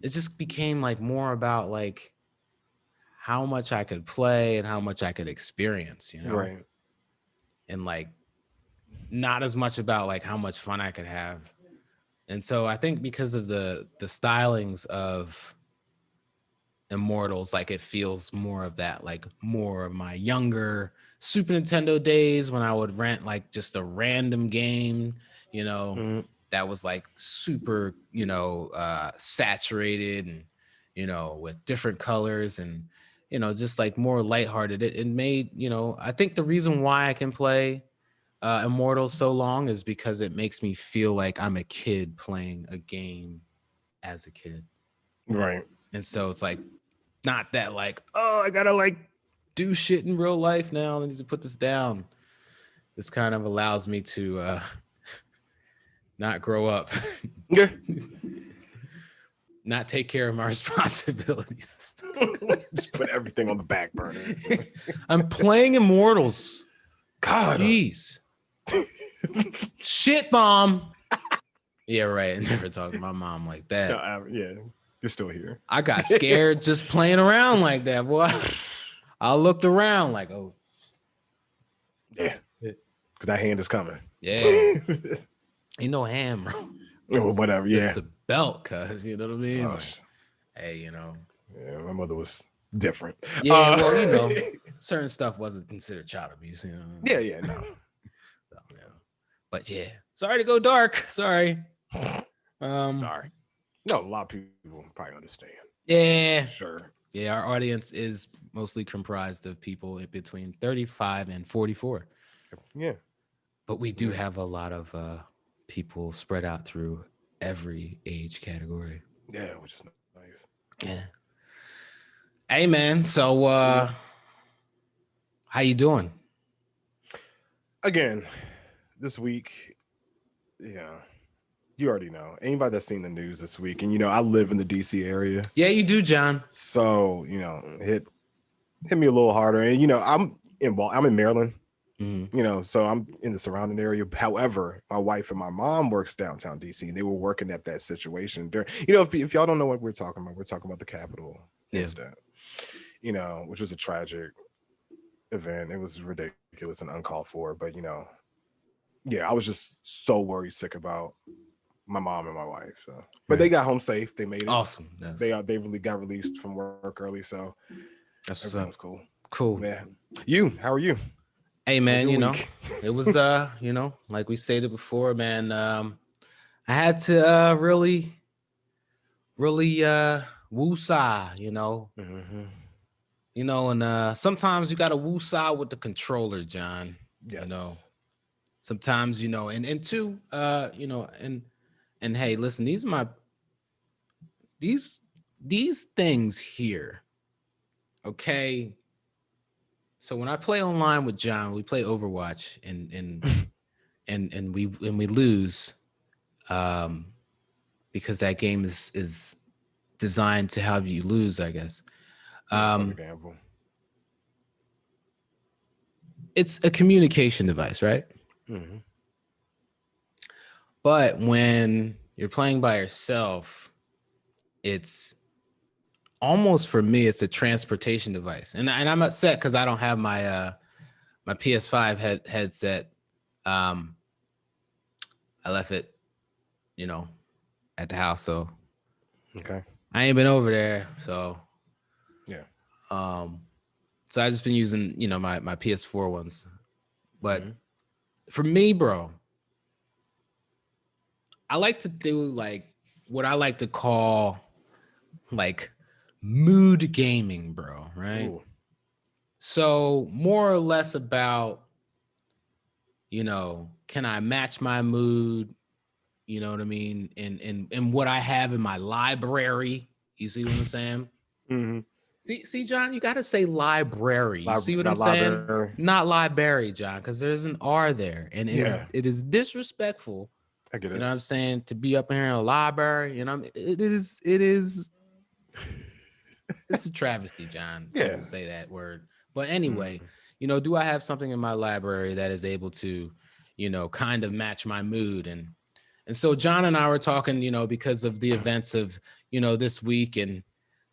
S1: just became like more about like how much I could play and how much I could experience,
S2: right?
S1: And like not as much about like how much fun I could have. And so I think because of the stylings of Immortals, like it feels more of that, like more of my younger Super Nintendo days when I would rent like just a random game, that was like super, saturated and, with different colors and, just like more lighthearted. It made, I think the reason why I can play Immortals so long is because it makes me feel like I'm a kid playing a game as a kid.
S2: Right.
S1: And so it's like, not that like, oh, I gotta like do shit in real life now. I need to put this down. This kind of allows me to not grow up.
S2: Yeah.
S1: Not take care of my responsibilities.
S2: Just put everything on the back burner.
S1: I'm playing Immortals.
S2: God.
S1: Jeez. Shit, Mom. Yeah, right. I never talk to my mom like that.
S2: No, yeah. You're still here.
S1: I got scared just playing around like that, boy. I looked around like, oh.
S2: Yeah. Because that hand is coming.
S1: Yeah. Ain't no hand, bro.
S2: Or whatever, yeah.
S1: It's the belt, cuz, you know what I mean?
S2: Oh,
S1: like, hey,
S2: Yeah, my mother was different.
S1: Yeah, well, certain stuff wasn't considered child abuse,
S2: Yeah, no.
S1: So, yeah. But yeah, sorry to go dark. Sorry.
S2: Sorry. No, a lot of people probably understand.
S1: Yeah.
S2: Sure.
S1: Yeah, our audience is mostly comprised of people between 35 and 44.
S2: Yeah.
S1: But we do have a lot of people spread out through every age category.
S2: Yeah, which is nice.
S1: Yeah. Hey, man. So how you doing?
S2: Again, this week, you already know. Anybody that's seen the news this week, and I live in the DC area.
S1: Yeah, you do, John.
S2: So, hit me a little harder. And I'm in Maryland.
S1: Mm-hmm.
S2: So I'm in the surrounding area. However, my wife and my mom works downtown DC, and they were working at that situation during, if y'all don't know what we're talking about the Capitol incident, which was a tragic event. It was ridiculous and uncalled for, but I was just so worried sick about my mom and my wife. So, but they got home safe. They made it
S1: awesome. Yes.
S2: They really got released from work early, so everything was cool.
S1: Cool.
S2: Man, how are you?
S1: Hey, man, it was like we stated before, man. I had to really woo-saw,
S2: Mm-hmm.
S1: And sometimes you got to woo-saw with the controller, John.
S2: Yes.
S1: Sometimes, and two, and hey, listen, these are these things here. Okay. So when I play online with John, we play Overwatch and we lose, because that game is designed to have you lose, I guess.
S2: It's like a gamble.
S1: It's a communication device, right?
S2: Mm-hmm.
S1: But when you're playing by yourself, it's almost, for me, it's a transportation device. And I'm upset because I don't have my my PS5 headset. I left it, at the house. So
S2: okay.
S1: I ain't been over there. So
S2: yeah.
S1: So I just been using, my PS4 ones. But for me, bro, I like to do like what I like to call like mood gaming, bro, right? Ooh. So more or less about, can I match my mood? You know what I mean? And what I have in my library. You see what I'm saying?
S2: Mm-hmm.
S1: See, John, you got to say library. You see what I'm saying? Not library, John, because there's an R there. And it is disrespectful.
S2: I get it.
S1: You know what I'm saying? To be up here in a library, it is. It's a travesty, John. To say that word. But anyway, do I have something in my library that is able to, kind of match my mood? And so John and I were talking, because of the events of, this week and,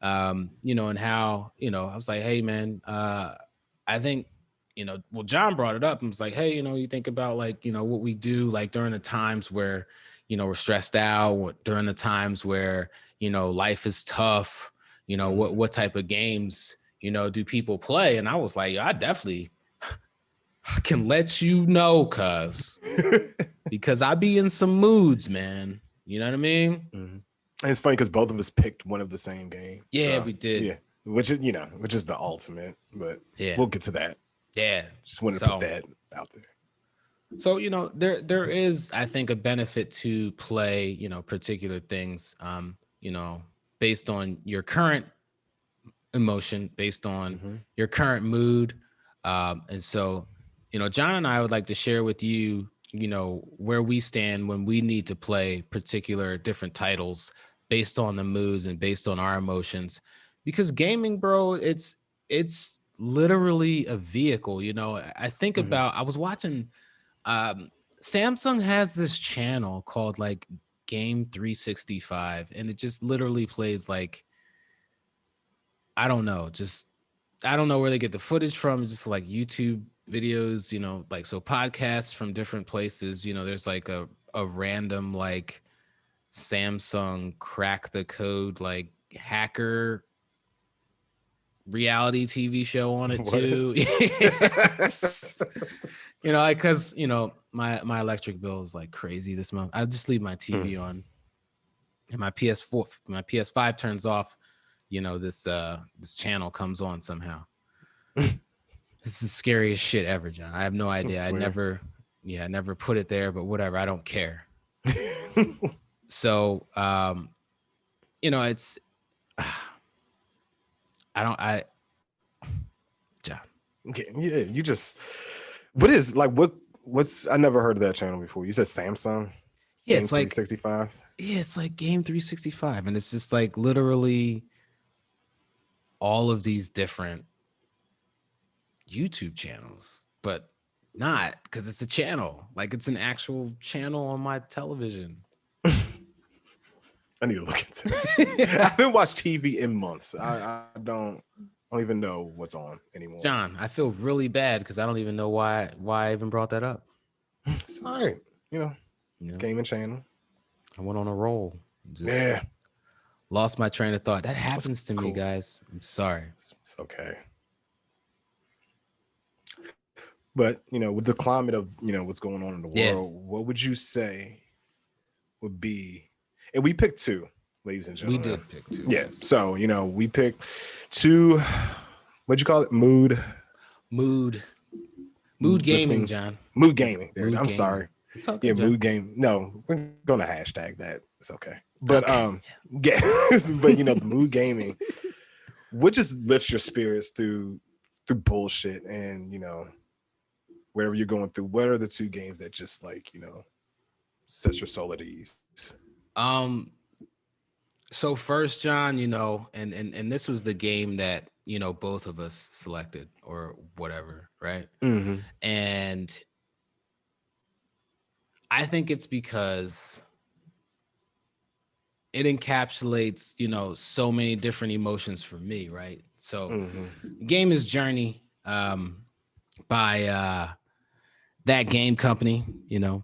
S1: and how, I was like, hey, man, I think, John brought it up and was like, hey, you think about like, what we do like during the times where, we're stressed out, during the times where, life is tough, you know, what type of games, you know, do people play? And I was like, I definitely can let you know, because I be in some moods, man. You know what I mean?
S2: And it's funny because both of us picked one of the same game.
S1: Yeah,
S2: so,
S1: we did.
S2: Yeah, which is the ultimate, but we'll get to that.
S1: Yeah.
S2: Just wanted to put that out there.
S1: So, you know, there is, I think, a benefit to play, you know, particular things, you know, based on your current emotion, based on your current mood. And so, you know, Jon and I would like to share with you, you know, where we stand when we need to play particular different titles based on the moods and based on our emotions. Because gaming, bro, it's literally a vehicle. You know, I think about, I was watching, Samsung has this channel called like Game 365, and it just literally plays like, I don't know where they get the footage from. It's just like YouTube videos, you know, like, so podcasts from different places. You know, there's like a random like Samsung crack the code like hacker reality TV show on it too. You know, like, cause you know, my electric bill is like crazy this month. I just leave my TV on, and my PS5 turns off. You know, this channel comes on somehow. It's the scariest shit ever, John. I have no idea. I never put it there, but whatever. I don't care. So, you know, it's, John.
S2: Okay, yeah, you just, what's, I never heard of that channel before. You said Samsung?
S1: Yeah, it's like
S2: 365.
S1: Yeah, it's like Game 365, and it's just like literally all of these different YouTube channels, but not because it's a channel. Like, it's an actual channel on my television.
S2: I need to look into it. I haven't watched TV in months. I don't even know what's on anymore.
S1: John, I feel really bad because I don't even know why I even brought that up.
S2: It's all right. You know, gaming channel.
S1: I went on a roll.
S2: Yeah.
S1: Lost my train of thought. That happens to me, guys. I'm sorry.
S2: It's okay. But, you know, with the climate of, you know, what's going on in the world, what would you say would be, and we picked two, ladies and gentlemen.
S1: We did pick two.
S2: Yeah. So, you know, we picked two, what'd you call it? Mood
S1: gaming, John.
S2: Mood gaming. There. I'm
S1: gaming.
S2: sorry.
S1: It's okay,
S2: yeah,
S1: John.
S2: mood game. No, we're gonna hashtag that. It's okay. But but you know, the mood gaming, what just lifts your spirits through bullshit, and you know, wherever you're going through. What are the two games that just like, you know, sets your soul at ease?
S1: So first, John, you know, and this was the game that, you know, both of us selected or whatever, right? And I think it's because it encapsulates, you know, so many different emotions for me, right? So the game is Journey, by that game company, you know.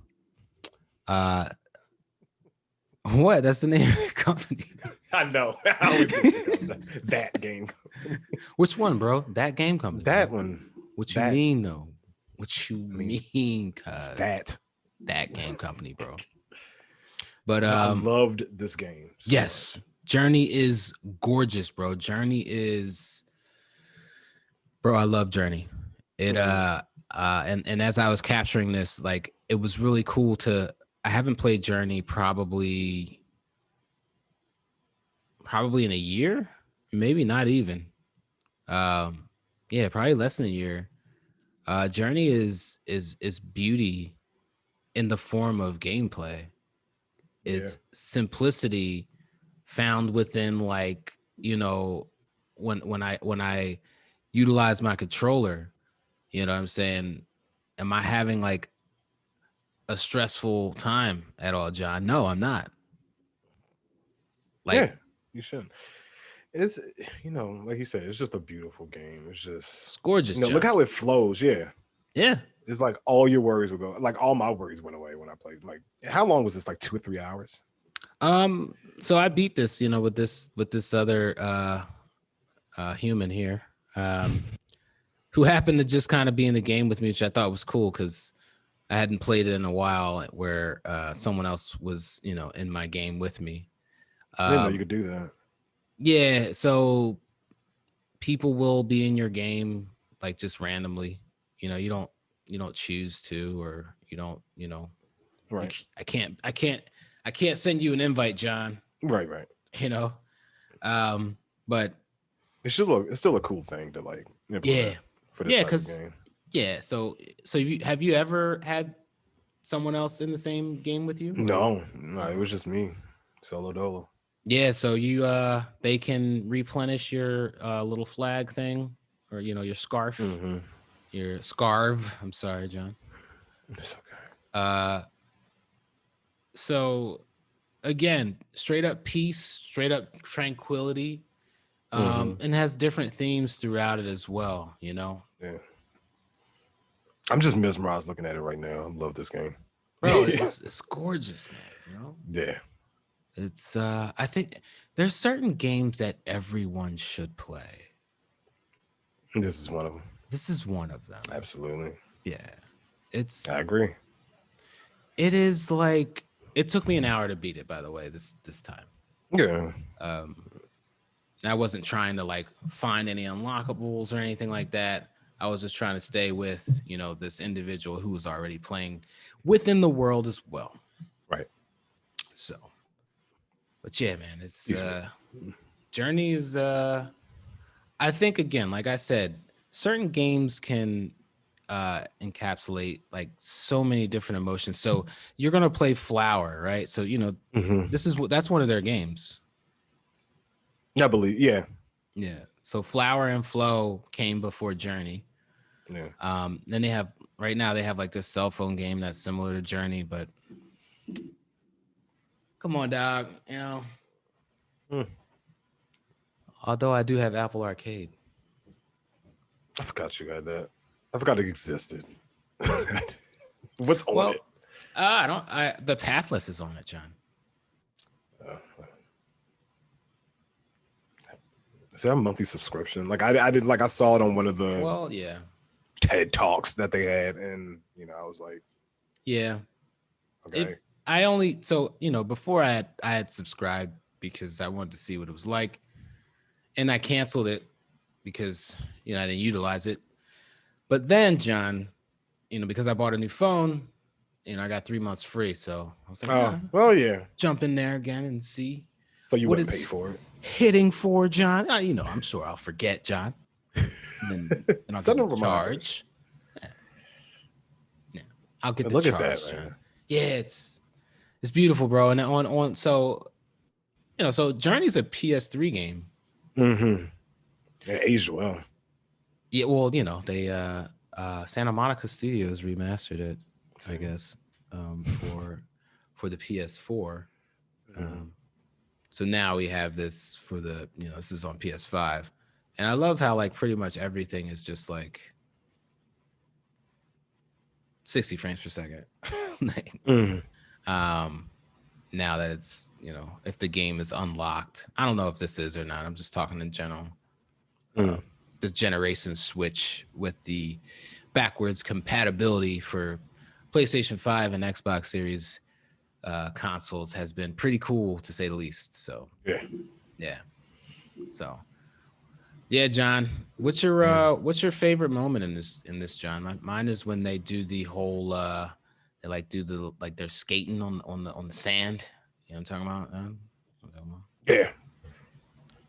S1: What? That's the name of the company.
S2: I know. I always get that game.
S1: Which one, bro? That game company.
S2: That
S1: bro.
S2: one.
S1: What you mean, though? What you mean? Cause
S2: that
S1: game company, bro. But
S2: I loved this game.
S1: So yes, much. Journey is gorgeous, bro. Journey is, bro. I love Journey. It and as I was capturing this, like, it was really cool to. I haven't played Journey probably in a year, maybe not even. Yeah, probably less than a year. Journey is beauty in the form of gameplay. It's simplicity found within, like, you know, when I utilize my controller, you know what I'm saying? Am I having like a stressful time at all, John? No, I'm not.
S2: Like, yeah, you shouldn't. It's, you know, like you said, it's just a beautiful game. It's
S1: gorgeous.
S2: You know, look how it flows. Yeah. It's like all your worries will go. Like all my worries went away when I played. Like, how long was this? Like 2 or 3 hours?
S1: So I beat this, with this other human here, who happened to just kind of be in the game with me, which I thought was cool because I hadn't played it in a while where someone else was, in my game with me.
S2: I didn't know you could do that.
S1: Yeah, so people will be in your game like just randomly. You don't choose to, or you don't,
S2: Right.
S1: I can't send you an invite, John.
S2: Right.
S1: But
S2: it's still a cool thing to like implement for this type of game.
S1: Yeah, so have you ever had someone else in the same game with you?
S2: No, it was just me, solo dolo.
S1: Yeah, so they can replenish your little flag thing, or your scarf, your scarf. I'm sorry, John.
S2: It's okay.
S1: So again, straight up peace, straight up tranquility, and has different themes throughout it as well.
S2: Yeah. I'm just mesmerized looking at it right now. I love this game,
S1: bro. It's gorgeous, man.
S2: Yeah.
S1: It's I think there's certain games that everyone should play.
S2: This is one of them.
S1: This is one of them.
S2: Absolutely.
S1: Yeah.
S2: I agree.
S1: It is like, it took me an hour to beat it, by the way, this time.
S2: Yeah.
S1: I wasn't trying to like find any unlockables or anything like that. I was just trying to stay with, this individual who was already playing within the world as well.
S2: Right.
S1: So, but yeah, man, it's Journey is I think, again, like I said, certain games can encapsulate like so many different emotions. So you're gonna play Flower, right? So that's one of their games.
S2: I believe, yeah.
S1: So Flower and Flow came before Journey.
S2: Yeah.
S1: Then they have like this cell phone game that's similar to Journey, but come on, dog. Although I do have Apple Arcade.
S2: I forgot you got that. I forgot it existed. What's on it?
S1: The Pathless is on it, John.
S2: Is there a monthly subscription? Like I did, like I saw it on one of the TED Talks that they had, and I was like,
S1: yeah,
S2: okay.
S1: Before I had subscribed because I wanted to see what it was like, and I canceled it because I didn't utilize it. But then, John, because I bought a new phone, I got 3 months free, so I was like, jump in there again and see.
S2: So you wouldn't pay for it?
S1: Hitting for, John. I'm sure I'll forget, John. And then I'll get the charge. Yeah. I'll get the charge. Look at that, man. John. Yeah, it's beautiful, bro. And so Journey's a PS3 game.
S2: Mm-hmm. It aged well.
S1: Yeah, well, they Santa Monica Studios remastered it, I guess, for the PS4. So now we have this for the, this is on PS5. And I love how like pretty much everything is just like 60 frames per second. Now that it's, if the game is unlocked, I don't know if this is or not. I'm just talking in general. The generation switch with the backwards compatibility for PlayStation 5 and Xbox Series consoles has been pretty cool, to say the least. So so John, what's your favorite moment in this, John? Mine is when they do the whole they're skating on the sand. You know what I'm talking about?
S2: Yeah.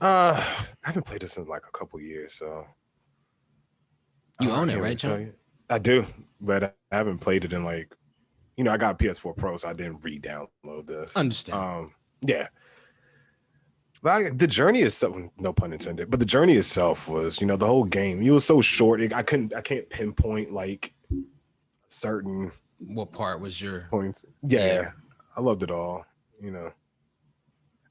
S2: I haven't played this in like a couple years, so
S1: you own it, right, John?
S2: I do, but I haven't played it in like, I got PS4 Pro, so I didn't re-download this.
S1: Understand?
S2: Yeah. But the journey itself, no pun intended, but the journey itself was, the whole game. It was so short. I can't pinpoint like certain.
S1: What part was your
S2: points? Yeah. I loved it all.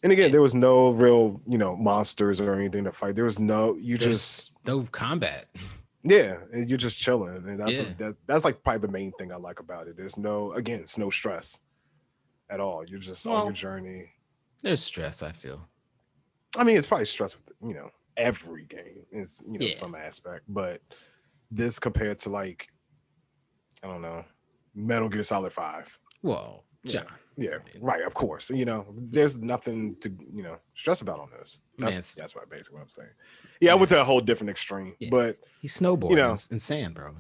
S2: And again, there was no real, monsters or anything to fight. There was no
S1: combat.
S2: Yeah, and you're just chilling, and that's like probably the main thing I like about it. There's no stress at all. You're just on your journey.
S1: There's stress, I feel.
S2: I mean, it's probably stress with, every game is, some aspect, but this compared to like, I don't know, Metal Gear Solid 5.
S1: Well, John.
S2: Yeah, right, of course. There's nothing to, stress about on this. That's what basically what I'm saying. Yeah, I went to a whole different extreme, but
S1: he's snowboarding in sand, bro.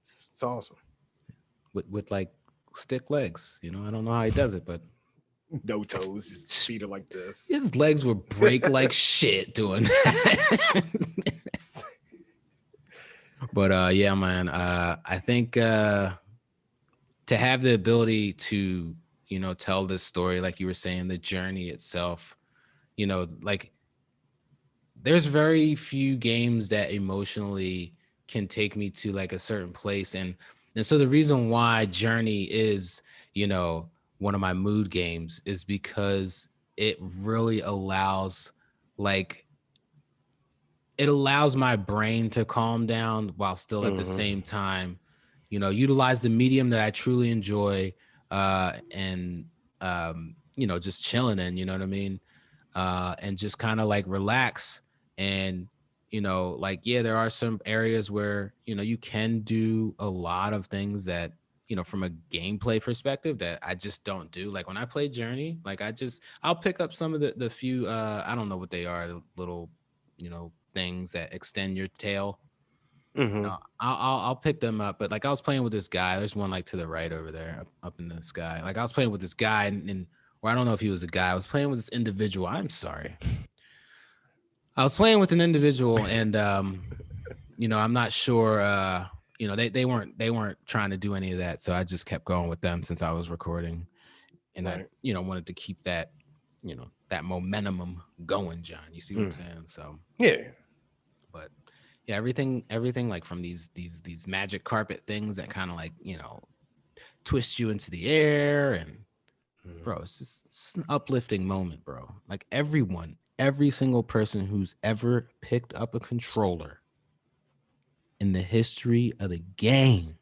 S2: It's awesome.
S1: With like stick legs, I don't know how he does it, but
S2: no toes, his feet are like this.
S1: His legs would break like shit doing that. But yeah, man, I think to have the ability to, tell this story, like you were saying, the journey itself, like there's very few games that emotionally can take me to like a certain place. And so the reason why Journey is, one of my mood games is because it really allows my brain to calm down while still at the same time, utilize the medium that I truly enjoy, and just chilling in, you know what I mean? And just kind of like relax. And, there are some areas where, you can do a lot of things that, from a gameplay perspective that I just don't do. Like when I play Journey, like I'll pick up some of the few, I don't know what they are, little, things that extend your tail. I'll pick them up. But like I was playing with this guy, there's one like to the right over there up in the sky. Like I was playing with this guy and or I don't know if he was a guy. I was playing with this individual. I'm sorry. I was playing with an individual and, I'm not sure, they weren't trying to do any of that. So I just kept going with them since I was recording and I, wanted to keep that, that momentum going, John. You see what I'm saying? So,
S2: yeah.
S1: But yeah, everything like from these magic carpet things that kind of like, twist you into the air and, bro, it's an uplifting moment, bro. Like every single person who's ever picked up a controller in the history of the game,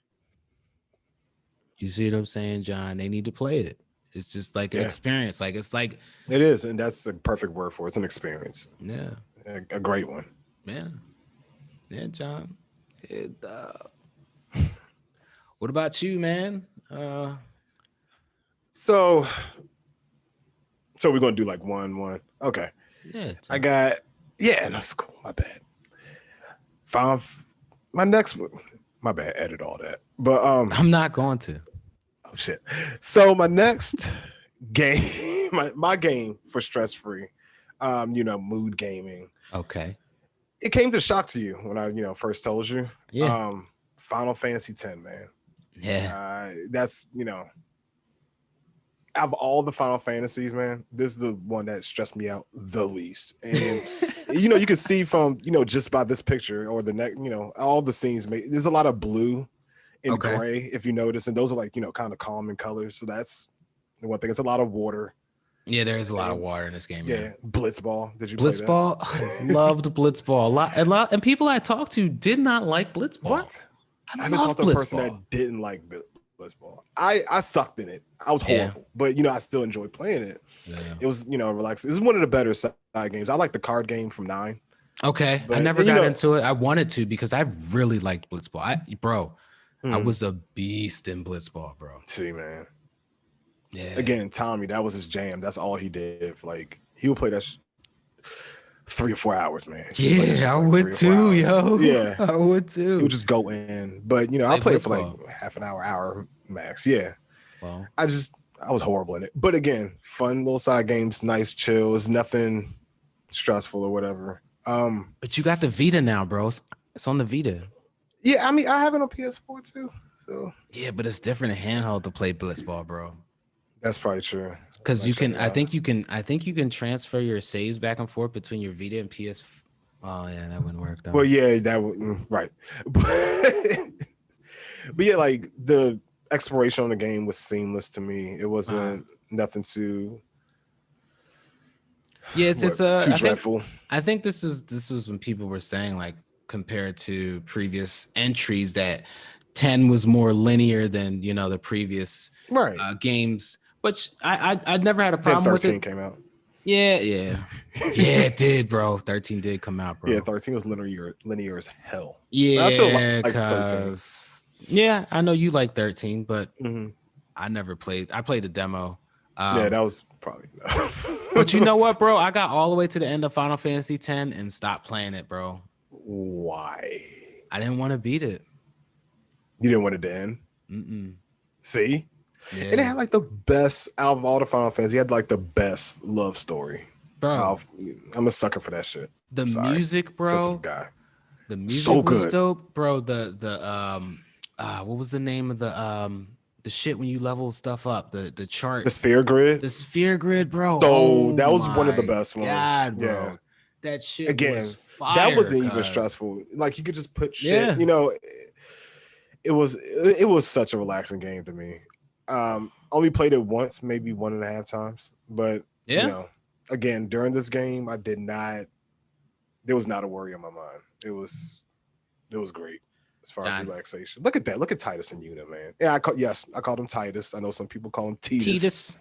S1: you see what I'm saying, John? They need to play it. It's just like an experience. Like it's like
S2: it is, and that's a perfect word for it. It's an experience.
S1: Yeah,
S2: a great one.
S1: Yeah, John. What about you, man?
S2: So we're gonna do like one. Okay.
S1: Yeah.
S2: I got that's cool. My bad. My next one. My bad. Edit all that. But
S1: I'm not going to.
S2: Oh shit. So my next game, my game for stress free, mood gaming.
S1: Okay.
S2: It came to shock to you when I first told you.
S1: Yeah.
S2: Final Fantasy X, man.
S1: Yeah.
S2: That's out of all the Final Fantasies, man, this is the one that stressed me out the least. And you can see from just by this picture or the next, all the scenes there's a lot of blue and gray, if you notice, and those are like kind of calm in colors. So that's the one thing. It's a lot of water.
S1: Yeah, there is a lot of water in this game.
S2: Yeah, Blitzball. Did you
S1: Blitzball?
S2: play that?
S1: I loved Blitzball a lot, and people I talked to did not like Blitzball.
S2: What? I haven't talked to a person that didn't like Blitzball. I sucked in it. I was horrible, but I still enjoyed playing it. Yeah. It was relaxing. This is one of the better side games. I like the card game from 9.
S1: Okay, but I never got into it. I wanted to because I really liked Blitzball. I was a beast in Blitzball, bro.
S2: See, man.
S1: Yeah.
S2: Again, Tommy, that was his jam. That's all he did. Like he would play that 3 or 4 hours, man.
S1: Yeah, I would too, yo.
S2: Yeah,
S1: I would too.
S2: He would just go in, but I played it for like half an hour max. Yeah.
S1: Well,
S2: I was horrible in it, but again, fun little side games, nice, chill. It's nothing stressful or whatever.
S1: But you got the Vita now, bro. It's on the Vita.
S2: Yeah, I mean, I have it on PS4 too. So
S1: yeah, but it's different in handheld to play Blitzball, bro.
S2: That's probably true.
S1: Because you can, I think you can transfer your saves back and forth between your Vita and PS. Oh yeah, that wouldn't work though.
S2: Well, yeah, that would right. But yeah, like the exploration on the game was seamless to me. It wasn't nothing too.
S1: Yeah, it's
S2: too dreadful.
S1: I think this was when people were saying like compared to previous entries that 10 was more linear than the previous games. Which I never had a problem with it.
S2: 13 came out.
S1: Yeah, it did, bro. 13 did come out, bro.
S2: Yeah, 13 was linear as hell.
S1: Yeah,
S2: I still like 13.
S1: Yeah, I know you like 13, but I never played. I played a demo.
S2: Yeah, that was probably.
S1: But you know what, bro? I got all the way to the end of Final Fantasy X and stopped playing it, bro.
S2: Why?
S1: I didn't want to beat it.
S2: You didn't want it to end? See? Yeah. And it had like the best out of all the Final Fantasy. It had like the best love story. Bro. I'm a sucker for that shit.
S1: The music, bro.
S2: Guy.
S1: The music so was dope, bro. What was the name of the shit when you level stuff up? The chart.
S2: The sphere grid.
S1: The sphere grid, bro.
S2: So that was one of the best ones.
S1: God, bro. Yeah. That shit again was fire,
S2: that wasn't even stressful. Like you could just put shit, you know. It was such a relaxing game to me. Only played it once, maybe 1.5 times. But you know, again, during this game, there was not a worry on my mind. It was great as far as relaxation. Look at that. Look at Titus and Una, man. Yeah, I called him Titus. I know some people call him Titus.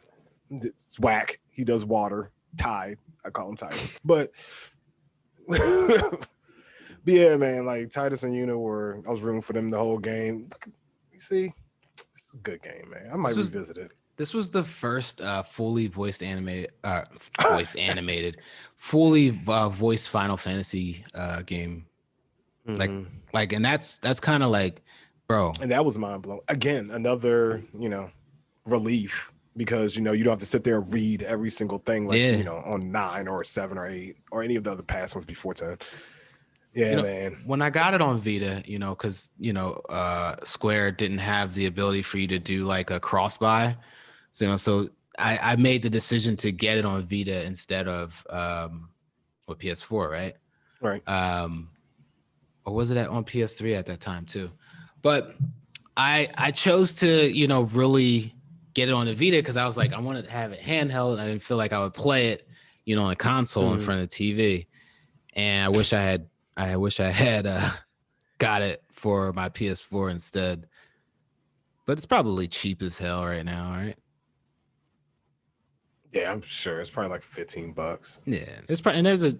S2: It's whack. He does water. Tide. I call him Titus. But yeah, man, like Titus and Una I was rooting for them the whole game. You see, it's a good game, man. I might revisit it.
S1: This was the first fully voiced fully voiced Final Fantasy game. Like, and that's kind of like, bro.
S2: And that was mind blowing. Again, another, relief. Because you don't have to sit there and read every single thing on 9 or 7 or 8 or any of the other past ones before 10. Yeah, man.
S1: When I got it on Vita, because Square didn't have the ability for you to do like a cross buy, so I made the decision to get it on Vita instead of PS4, right?
S2: Right.
S1: Or was it on PS3 at that time too? But I chose to really get it on the Vita because I was like, I wanted to have it handheld and I didn't feel like I would play it, on a console in front of the TV. And I wish I had got it for my PS4 instead. But it's probably cheap as hell right now, right?
S2: Yeah, I'm sure it's probably like $15.
S1: Yeah,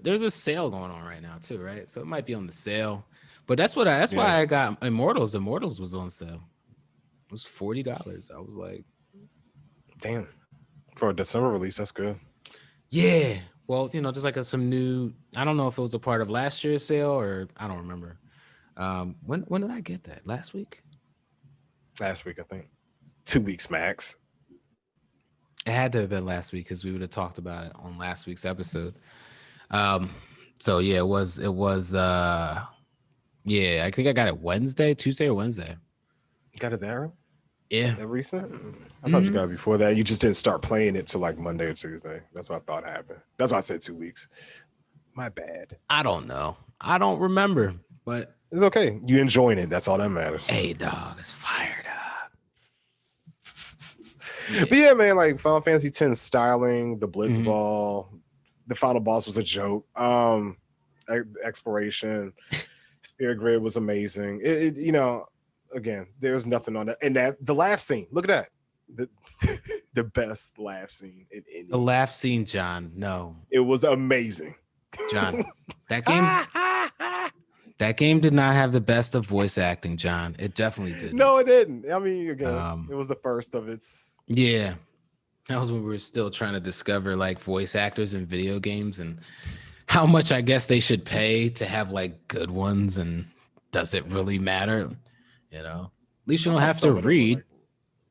S1: there's a sale going on right now too, right? So it might be on the sale. But that's why I got Immortals. Immortals was on sale. It was $40. I was like,
S2: damn, for a December release, that's good.
S1: Yeah. Well, just like some new, I don't know if it was a part of last year's sale or I don't remember. When did I get that? Last week?
S2: Last week, I think. 2 weeks max.
S1: It had to have been last week because we would have talked about it on last week's episode. So yeah, it was yeah, I think I got it Tuesday or Wednesday.
S2: You got it there?
S1: Yeah.
S2: That recent? I thought you got it before that. You just didn't start playing it till like Monday or Tuesday. That's what I thought happened. That's why I said 2 weeks. My bad.
S1: I don't know. I don't remember, but
S2: it's okay. You enjoying it. That's all that matters.
S1: Hey, dog, it's fire, dog.
S2: But yeah, man, like Final Fantasy X styling, the Blitz ball, the final boss was a joke. Exploration, Sphere Grid was amazing. Again, there's nothing on that. And the laugh scene, look at that. The best laugh scene in any.
S1: The laugh scene, John. No.
S2: It was amazing.
S1: John, that game did not have the best of voice acting, John. It definitely didn't.
S2: No, it didn't. I mean, again, it was the first of its.
S1: Yeah. That was when we were still trying to discover like voice actors in video games and how much I guess they should pay to have like good ones, and does it really matter? At least you don't have to read.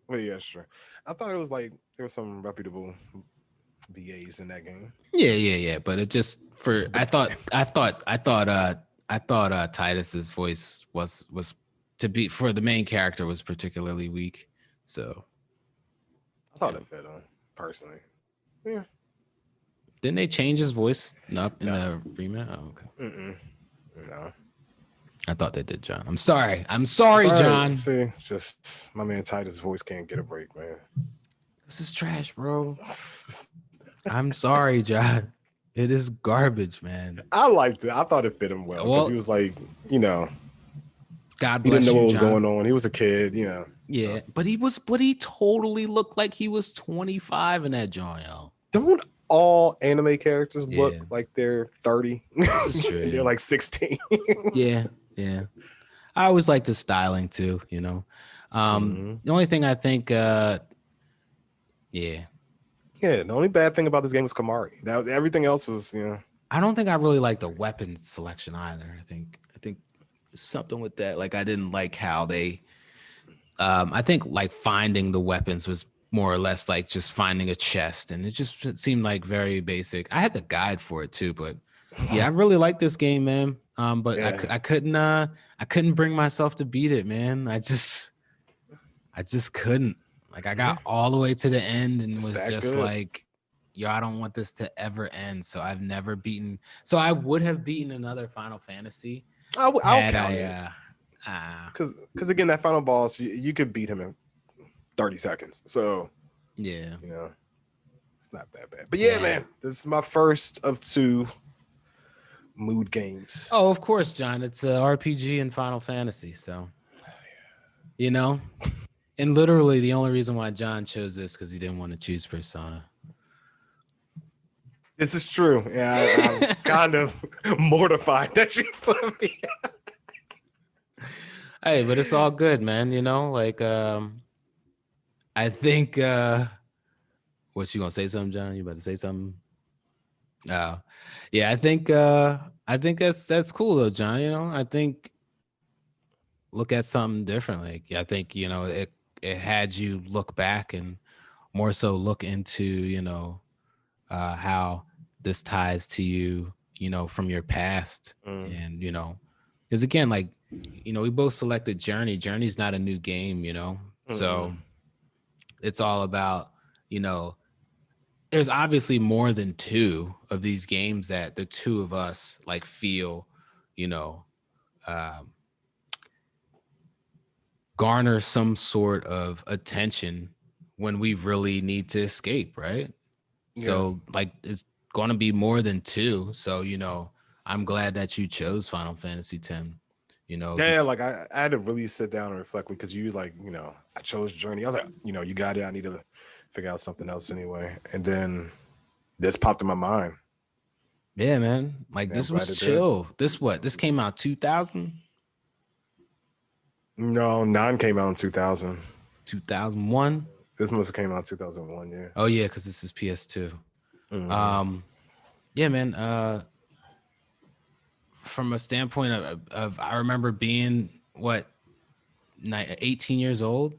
S2: Well, yeah, sure. I thought it was like there were some reputable VAs in that game.
S1: Yeah. But it just I thought Titus's voice was to be for the main character was particularly weak. So
S2: I thought it fit on personally. Yeah.
S1: Didn't they change his voice up in the remake? Oh, okay.
S2: No.
S1: I thought they did, John. I'm sorry, John.
S2: See, just my man Titus' voice can't get a break, man.
S1: This is trash, bro. I'm sorry, John. It is garbage, man.
S2: I liked it. I thought it fit him well because he was like,
S1: God bless you,
S2: he didn't know what was
S1: John.
S2: going on. He was a kid,
S1: Yeah, but he totally looked like he was 25 in that joint, yo.
S2: all anime characters look like they're 30.
S1: This is true.
S2: They're like 16.
S1: Yeah. I always like the styling too, you know. The only thing I think the
S2: only bad thing about this game was Kamari. Now everything else was, you know.
S1: I don't think I really like the weapon selection either. I think something with that. Like I didn't like how they I think like finding the weapons was more or less like just finding a chest, and it seemed like very basic. I had the guide for it too, but yeah, I really like this game, man. But I couldn't bring myself to beat it, man. I just couldn't. Like I got all the way to the end and was just good. Like, yo, I don't want this to ever end. So I've never beaten. So I would have beaten another Final Fantasy.
S2: I'll count it. Because again, that final boss, you could beat him in 30 seconds. So
S1: yeah,
S2: you know, it's not that bad. But yeah, man, this is my first of 2 mood games.
S1: Oh, of course, John. It's a RPG and Final Fantasy. So, you know, and literally the only reason why John chose this because he didn't want to choose Persona.
S2: This is true. Yeah, I'm kind of mortified that you put me.
S1: Hey, but it's all good, man. You know, like I think what you gonna say something, John? You about to say something? Oh, yeah, I think that's cool though, John. You know, I think look at something differently. I think, you know, it had you look back and more so look into, you know, how this ties to you, you know, from your past. And, you know, because again, like, you know, we both selected Journey. Journey's not a new game, you know, so it's all about, you know, there's obviously more than 2 of these games that the 2 of us like feel, you know, garner some sort of attention when we really need to escape, right? Yeah. So like it's going to be more than 2. So, you know, I'm glad that you chose Final Fantasy X, you know.
S2: Yeah, like I had to really sit down and reflect because you like, you know, I chose Journey. I was like, you know, you got it. I need to figure out something else anyway. And then this popped in my mind.
S1: Yeah, man. Like this was chill. This came out 2000?
S2: No, 9 came out in 2000.
S1: 2001?
S2: This must have came out in 2001, yeah.
S1: Oh yeah, because this is PS2. Yeah, man. From a standpoint of I remember being 18 years old.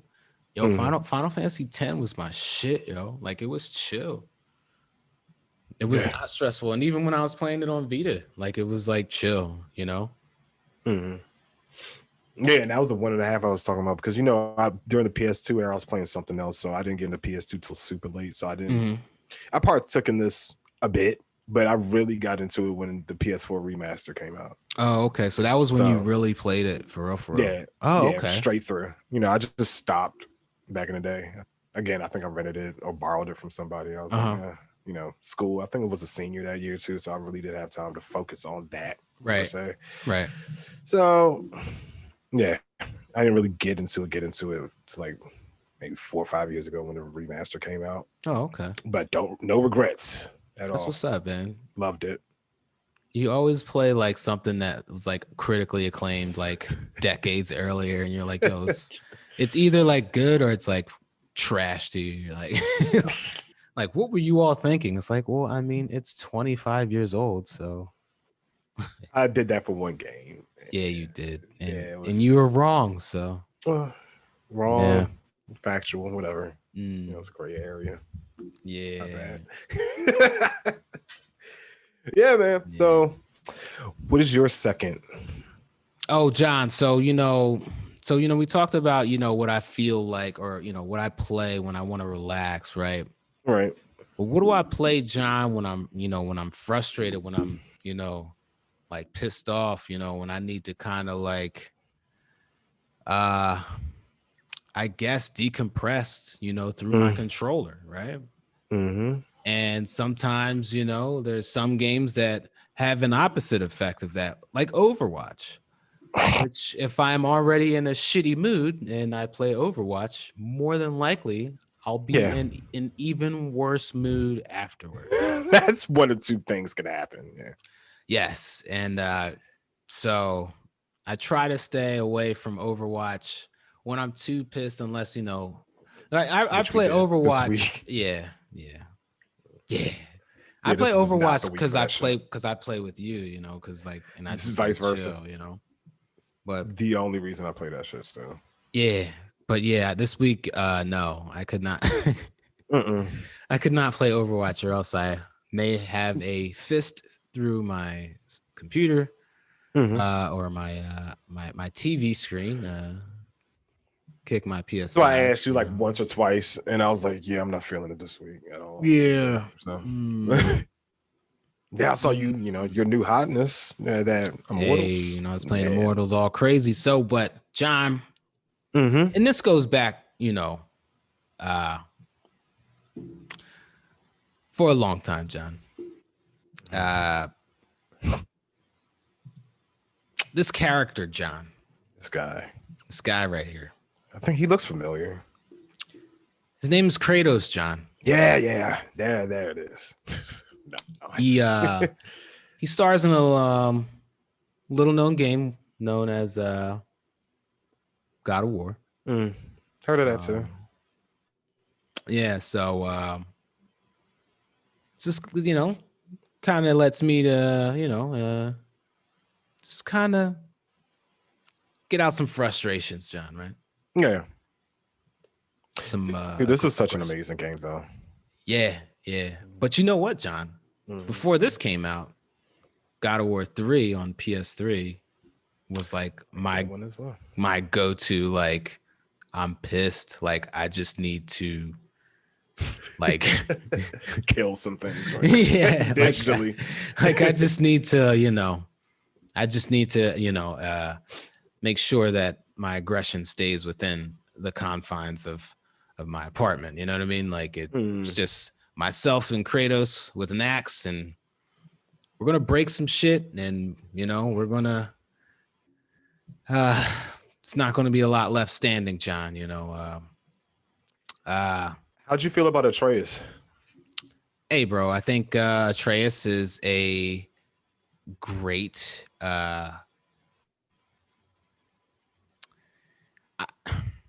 S1: Yo, Final Fantasy X was my shit, yo. Like it was chill. It was not stressful. And even when I was playing it on Vita, like it was like chill, you know?
S2: Yeah, and that was the 1.5 I was talking about because, you know, during the PS2 era, I was playing something else. So I didn't get into PS2 till super late. So I didn't, I partook in this a bit, but I really got into it when the PS4 remaster came out.
S1: Oh, okay. So that was when you really played it for real, for real.
S2: Yeah.
S1: Oh,
S2: yeah,
S1: okay.
S2: Straight through. You know, I just stopped back in the day. Again, I think I rented it or borrowed it from somebody. I was like, you know, school. I think it was a senior that year too. So I really did have time to focus on that.
S1: Right.
S2: Per se.
S1: Right.
S2: So yeah, I didn't really get into it to like maybe 4 or 5 years ago when the remaster came out.
S1: Oh, okay.
S2: But no regrets at all.
S1: That's what's up, man.
S2: Loved it.
S1: You always play like something that was like critically acclaimed like decades earlier, and you're like, yo, it's either like good or it's like trash to you. You're like, like, what were you all thinking? It's like, well, I mean, it's 25 years old, so.
S2: I did that for one game.
S1: Yeah, you did. And, and you were wrong, so.
S2: Wrong, factual, whatever. You know, it's a gray area.
S1: Yeah.
S2: Not bad. Yeah, man. Yeah. So what is your second?
S1: Oh, John. So, you know, we talked about, you know, what I feel like, or, you know, what I play when I want to relax. Right.
S2: Right.
S1: But what do I play, John, when I'm, you know, when I'm frustrated, when I'm, you know, like pissed off, you know, when I need to kind of like, I guess decompress, you know, through my controller. Right. And sometimes, you know, there's some games that have an opposite effect of that, like Overwatch, which if I'm already in a shitty mood and I play Overwatch, more than likely I'll be in an even worse mood afterwards.
S2: That's one or two things can happen. Yeah.
S1: Yes, and so I try to stay away from Overwatch when I'm too pissed, unless I play Overwatch. Yeah. I play Overwatch because I play with you, because and I just
S2: vice versa,
S1: chill, But
S2: the only reason I play that shit still.
S1: Yeah, but this week, no, I could not. I could not play Overwatch, or else I may have a fist through my computer, or my TV screen. Kick my PS5.
S2: So I asked you like once or twice, and I was like, "Yeah, I'm not feeling it this week at all."
S1: Yeah.
S2: So. Yeah, I saw you. Your new hotness. That Immortals.
S1: Hey, I was playing Immortals all crazy. So, but John,
S2: and
S1: this goes back, for a long time, John. This character, John.
S2: This guy
S1: right here.
S2: I think he looks familiar.
S1: His name is Kratos, John.
S2: Yeah. There it is.
S1: No. He stars in a little known game known as God of War.
S2: Heard of that too.
S1: Yeah, so just kind of lets me to just kind of get out some frustrations, John, right?
S2: Yeah.
S1: Some
S2: Dude, this is such an amazing game though.
S1: Yeah. But you know what, John? Before this came out, God of War 3 on PS3 was like my
S2: one as well.
S1: My go-to, like, I'm pissed, like I just need to like
S2: kill some things, right?
S1: Yeah,
S2: digitally.
S1: Like I just need to, make sure that my aggression stays within the confines of my apartment. You know what I mean? Like it's just myself and Kratos with an axe, and we're gonna break some shit, and we're gonna it's not gonna be a lot left standing, John.
S2: How'd you feel about Atreus?
S1: Hey, bro, I think Atreus is a great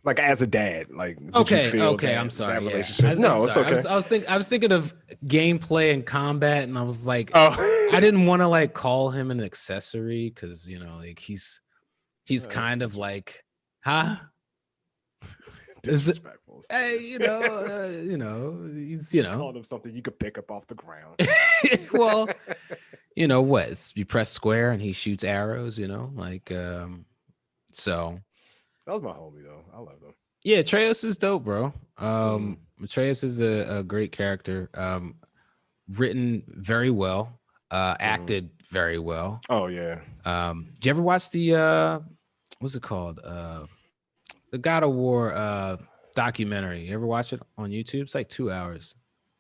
S2: like as a dad, like
S1: okay, I'm sorry.
S2: That relationship? No, it's okay.
S1: I was thinking of gameplay and combat, and I was like, I didn't want to like call him an accessory because like he's kind of like, huh?
S2: Disrespectful.
S1: Hey, he's
S2: calling him something you could pick up off the ground.
S1: Well, what? You press square and he shoots arrows. So.
S2: That was my homie though. I love him.
S1: Yeah, Atreus is dope, bro. Atreus is a great character. Written very well, acted very well.
S2: Oh yeah.
S1: Did you ever watch the what's it called? The God of War documentary. You ever watch it on YouTube? It's like 2 hours.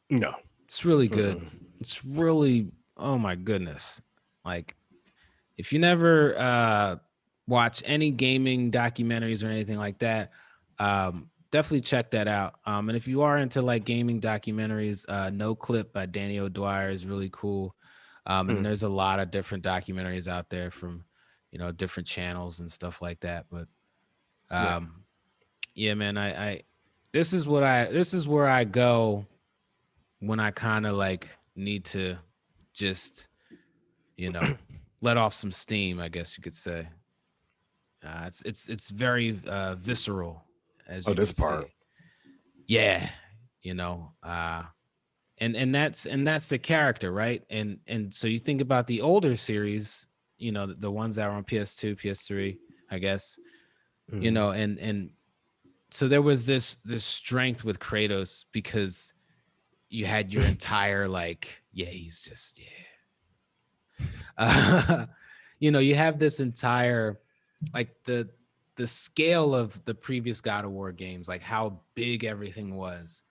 S2: No.
S1: It's really good. It's really, oh my goodness. Like, if you never watch any gaming documentaries or anything like that, definitely check that out. And if you are into like gaming documentaries, No Clip by Danny O'Dwyer is really cool. And there's a lot of different documentaries out there from different channels and stuff like that. But yeah, man, I this is where I go when I kind of like need to just let off some steam, I guess you could say. It's very visceral, as you
S2: this
S1: can
S2: part.
S1: see. Yeah, and that's the character, right? And so you think about the older series, the ones that were on PS2, PS3, I guess, and so there was this strength with Kratos because you had your entire he's just you have this entire like the scale of the previous God of War games, like how big everything was,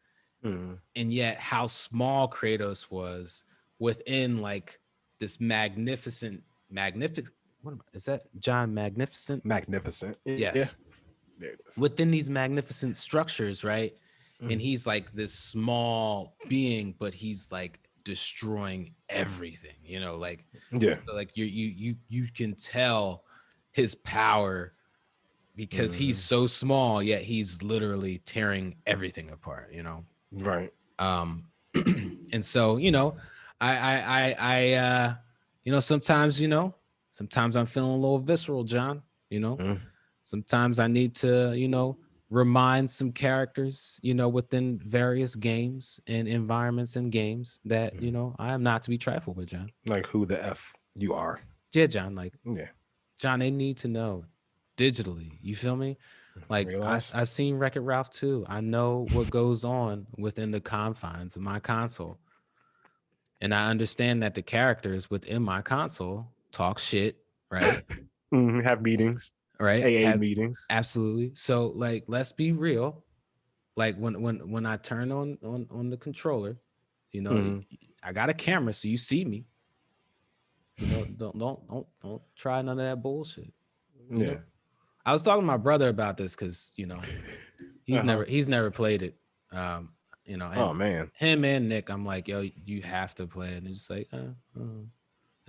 S1: and yet how small Kratos was within like this magnificent. What is that, John? Magnificent.
S2: Yes.
S1: Yeah. There it is. Within these magnificent structures, right? and he's like this small being, but he's like destroying everything, like
S2: Yeah.
S1: so like you can tell his power because he's so small, yet he's literally tearing everything apart,
S2: Right.
S1: And so I sometimes sometimes I'm feeling a little visceral, John. Sometimes I need to remind some characters within various games and environments and games that I am not to be trifled with, John.
S2: Like who the F you are.
S1: Yeah, John. Like,
S2: yeah,
S1: John, they need to know digitally. You feel me? Like I've seen Wreck-It Ralph 2. I know what goes on within the confines of my console. And I understand that the characters within my console talk shit, right?
S2: Have meetings.
S1: Right?
S2: AA meetings.
S1: Absolutely. So like let's be real. Like when I turn on the controller, I got a camera so you see me. Don't try none of that bullshit.
S2: Yeah.
S1: I was talking to my brother about this because he's never played it.
S2: Oh man,
S1: him and Nick, I'm like, yo, you have to play it. And it's like, and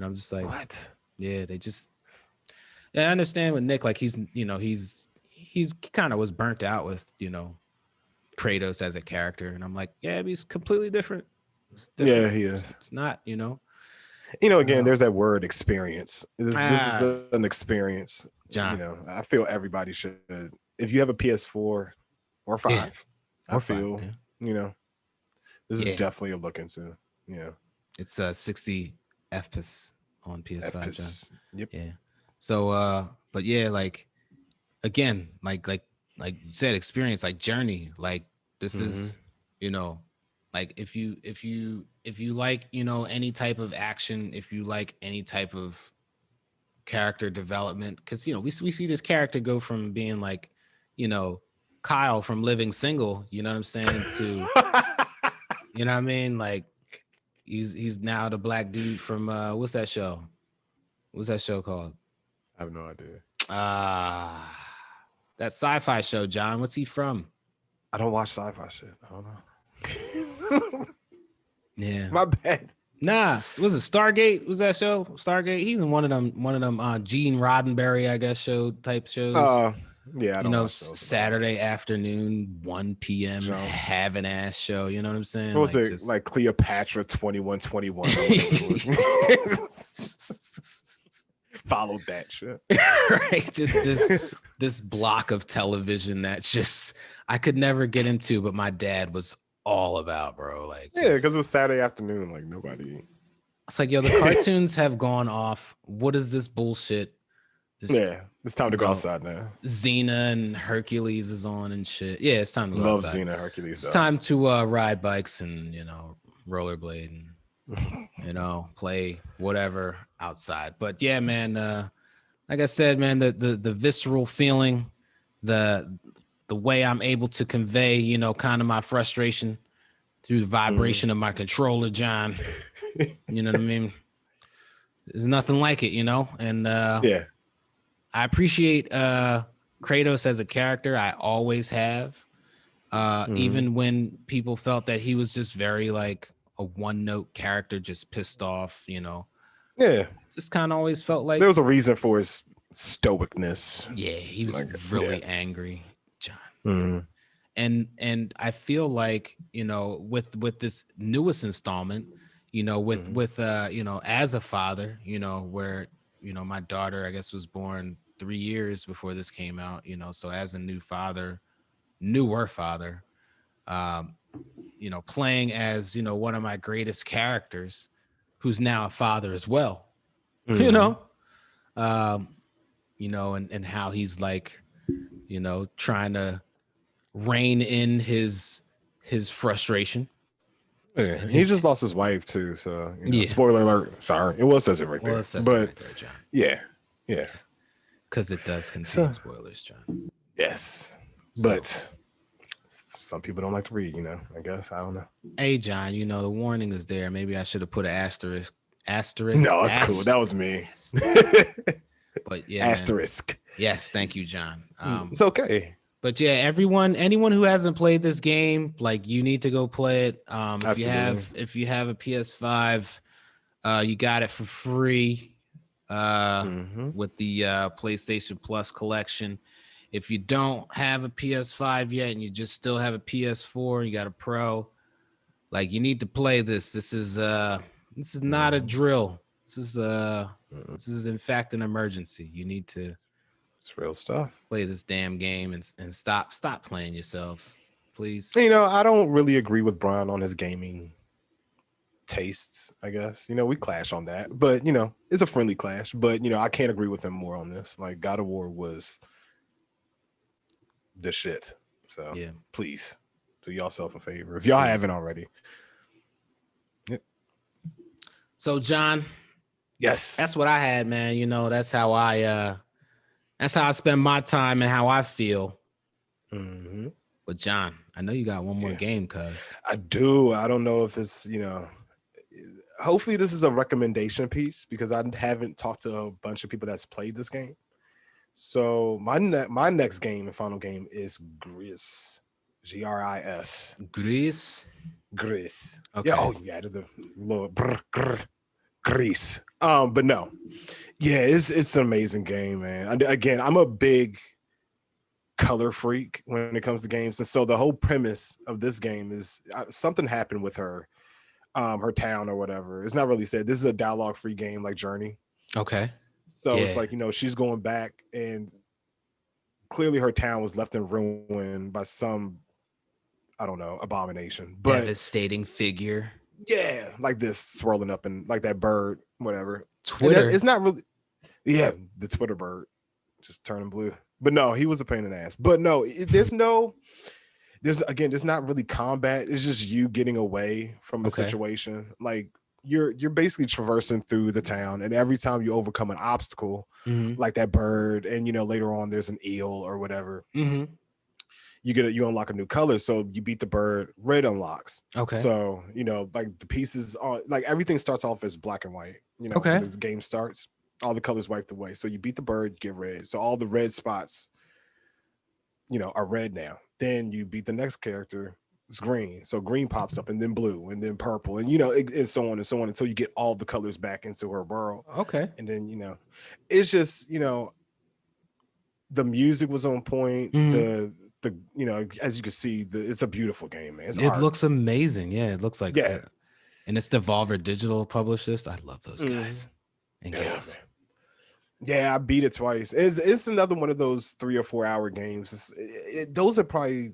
S1: I'm just like,
S2: what?
S1: Yeah, they just. Yeah, I understand with Nick, like he's kind of was burnt out with Kratos as a character, and I'm like, yeah, he's completely different.
S2: Yeah, he is.
S1: It's not,
S2: Again, there's that word experience. This is an experience.
S1: John.
S2: I feel everybody should. If you have a PS4 or 5,
S1: yeah.
S2: I feel, this is definitely a look into. Yeah.
S1: It's 60 FPS on PS5.
S2: FPS. Yep.
S1: Yeah. So, but yeah, like, again, like you said, experience, like journey, like this is, like if you like, any type of action, if you like any type of character development, because we see this character go from being like, Kyle from Living Single, you know what I'm saying, to you know what I mean, like he's now the black dude from what's that show called?
S2: I have no idea.
S1: That sci-fi show, John. What's he from?
S2: I don't watch sci-fi shit. I don't know.
S1: Yeah,
S2: my bad.
S1: Nah, was it Stargate? Was that show Stargate? He's in one of them Gene Roddenberry, I guess, type shows.
S2: Yeah, I don't watch those.
S1: Saturday afternoon, 1 p.m. Having ass show. You know what I'm saying?
S2: What was it like Cleopatra 2121? Followed that shit.
S1: Right. Just this block of television that just I could never get into, but my dad was all about, bro. Like,
S2: because it was Saturday afternoon. Like nobody.
S1: It's like, yo, the cartoons have gone off. What is this bullshit?
S2: It's time to go outside now.
S1: Xena and Hercules is on and shit. Yeah, it's time to go outside.
S2: Love Xena, Hercules.
S1: It's time to ride bikes and rollerblade and play whatever outside. But yeah, man, like I said, man, the visceral feeling, the way I'm able to convey, kind of my frustration through the vibration of my controller, John. You know what I mean? There's nothing like it, and
S2: yeah.
S1: I appreciate Kratos as a character. I always have. Even when people felt that he was just very like a one-note character, just pissed off,
S2: Yeah.
S1: Just kind of always felt like
S2: there was a reason for his stoicness.
S1: Yeah, he was really angry, John. And I feel like, with this newest installment, with as a father, where my daughter, I guess, was born 3 years before this came out, so as a newer father, playing as, one of my greatest characters who's now a father as well, and how he's like, trying to rein in his frustration.
S2: Yeah, he just lost his wife too, so spoiler alert. Sorry, it says it right there. It says it right there, John. Yeah,
S1: because it does contain spoilers, John.
S2: Yes, but some people don't like to read. I guess I don't know.
S1: Hey, John, the warning is there. Maybe I should have put an asterisk.
S2: No, it's cool. That was me.
S1: But yeah,
S2: asterisk.
S1: Man. Yes, thank you, John.
S2: It's okay.
S1: But yeah, anyone who hasn't played this game, like you need to go play it. If you have a PS5, you got it for free with the PlayStation Plus collection. If you don't have a PS5 yet and you just still have a PS4, you got a Pro, like you need to play this. This is not a drill. This is in fact an emergency. You need to.
S2: It's real stuff.
S1: Play this damn game and stop playing yourselves, please.
S2: I don't really agree with Brian on his gaming tastes, I guess. We clash on that, but it's a friendly clash. But I can't agree with him more on this. Like God of War was the shit. So yeah, please do yourself a favor if y'all haven't already. Yep.
S1: So John,
S2: yes,
S1: that's what I had, man. That's how I spend my time and how I feel.
S2: Mm-hmm.
S1: But John, I know you got one more game, cuz.
S2: I do. I don't know if it's hopefully this is a recommendation piece because I haven't talked to a bunch of people that's played this game. So my next game and final game is Gris. Gris. Gris. Okay. Yeah. Oh, you added the little Gris. But no. Yeah, it's an amazing game, man. Again, I'm a big color freak when it comes to games, and so the whole premise of this game is something happened with her town or whatever. It's not really said. This is a dialogue-free game like Journey.
S1: Okay.
S2: So it's like, she's going back and clearly her town was left in ruin by some, I don't know, abomination. But
S1: devastating figure.
S2: Yeah, like this swirling up and like that bird, whatever.
S1: Twitter.
S2: It's not really. Yeah, the Twitter bird just turning blue. But no, he was a pain in the ass. But no, there's not really combat. It's just you getting away from a situation. Like you're basically traversing through the town, and every time you overcome an obstacle, like that bird, and later on there's an eel or whatever.
S1: Mm-hmm.
S2: You unlock a new color. So you beat the bird, red unlocks.
S1: Okay.
S2: So like the pieces on, like everything starts off as black and white. When this game starts, all the colors wiped away. So you beat the bird, you get red. So all the red spots, are red now. Then you beat the next character, it's green. So green pops up, and then blue, and then purple, and and so on and so on until you get all the colors back into her world.
S1: Okay.
S2: And then it's just the music was on point.
S1: Mm-hmm.
S2: The as you can see, it's a beautiful game, man.
S1: It looks amazing. Yeah, it looks like that. And it's Devolver Digital published this. I love those guys and gals.
S2: Yeah, I beat it twice. It's another one of those 3 or 4 hour games. Those are probably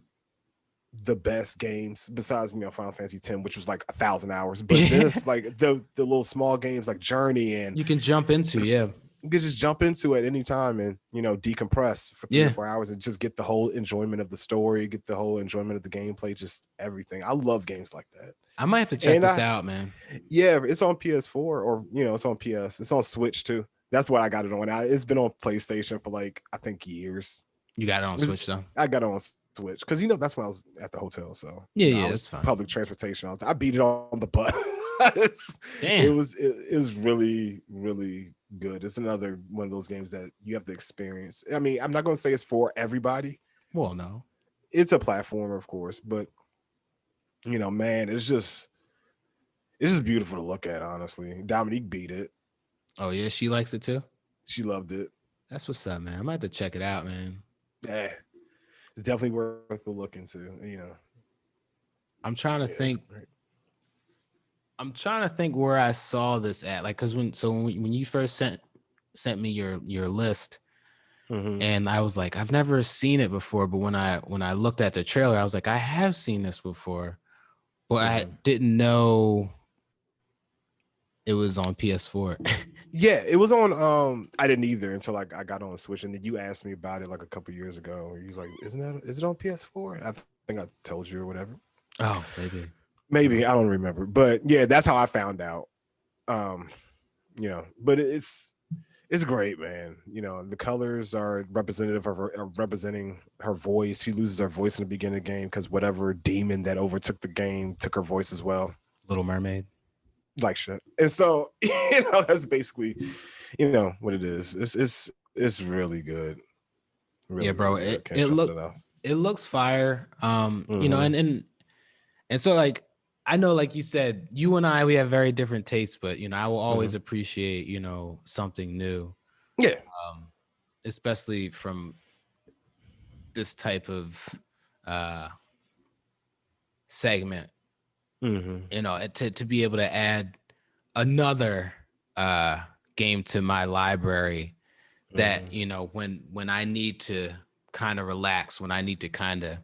S2: the best games besides Final Fantasy X, which was like 1,000 hours. But this, like the little small games like Journey, and
S1: you can jump into,
S2: you can just jump into it any time and decompress for 3 or 4 hours and just get the whole enjoyment of the story, get the whole enjoyment of the gameplay, just everything. I love games like that.
S1: I might have to check this out, man.
S2: Yeah, it's on PS4 or it's on PS. It's on Switch too. That's what I got it on. It's been on PlayStation for like I think years.
S1: You got it on Switch though.
S2: I got it on Switch because that's when I was at the hotel. So
S1: that's fine.
S2: Public transportation. I beat it on the bus.
S1: Damn.
S2: It was really, really good. It's another one of those games that you have to experience. I mean, I'm not going to say it's for everybody.
S1: Well, no,
S2: it's a platformer, of course, but man, it's just beautiful to look at. Honestly, Dominique beat it.
S1: Oh yeah, she likes it too.
S2: She loved it.
S1: That's what's up, man. I might have to check it out, man.
S2: Yeah, it's definitely worth a look into.
S1: I'm trying to think. I'm trying to think where I saw this at, like, because when you first sent me your list, and I was like, I've never seen it before, but when I looked at the trailer, I was like, I have seen this before, but I didn't know it was on PS4.
S2: Yeah, it was on. I didn't either until I got on Switch, and then you asked me about it like a couple years ago. You was like, is it on PS4? I think I told you or whatever.
S1: Oh,
S2: maybe I don't remember, but yeah, that's how I found out. But it's great, man. The colors are representative of her, representing her voice. She loses her voice in the beginning of the game because whatever demon that overtook the game took her voice as well.
S1: Little Mermaid.
S2: Like shit. And so that's basically what it is. It's really good. Really,
S1: yeah, bro.
S2: Really
S1: It it looks fire. You know, and so like I know, like you said, you and I, we have very different tastes, but you know, I will always appreciate, you know, something new.
S2: Yeah.
S1: Especially from this type of segment. You know, to be able to add another game to my library that, you know, when I need to kind of relax, when I need to kind of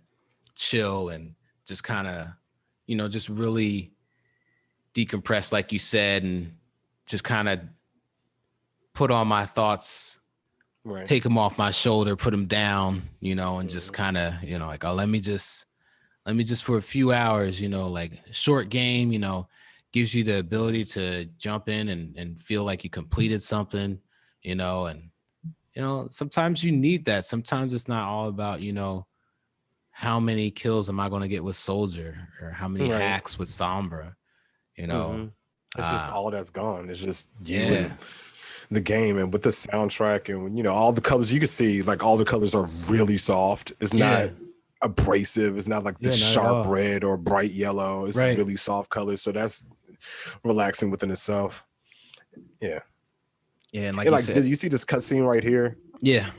S1: chill and just kind of, you know, just really decompress, like you said, and just kind of put all my thoughts, take them off my shoulder, put them down, you know, and just kind of, you know, like, oh, let me just for a few hours, you know, like short game, you know, gives you the ability to jump in and feel like you completed something, you know, and, you know, sometimes you need that. Sometimes it's not all about, you know, how many kills am I going to get with Soldier or how many hacks with Sombra, you know.
S2: It's just all that's gone. It's just you and the game, and with the soundtrack and, you know, all the colors you can see, like all the colors are really soft. It's not abrasive. It's not like this sharp red or bright yellow. It's really soft colors. So that's relaxing within itself. Yeah.
S1: Yeah. And like,
S2: you said, you see this cutscene right here?
S1: Yeah.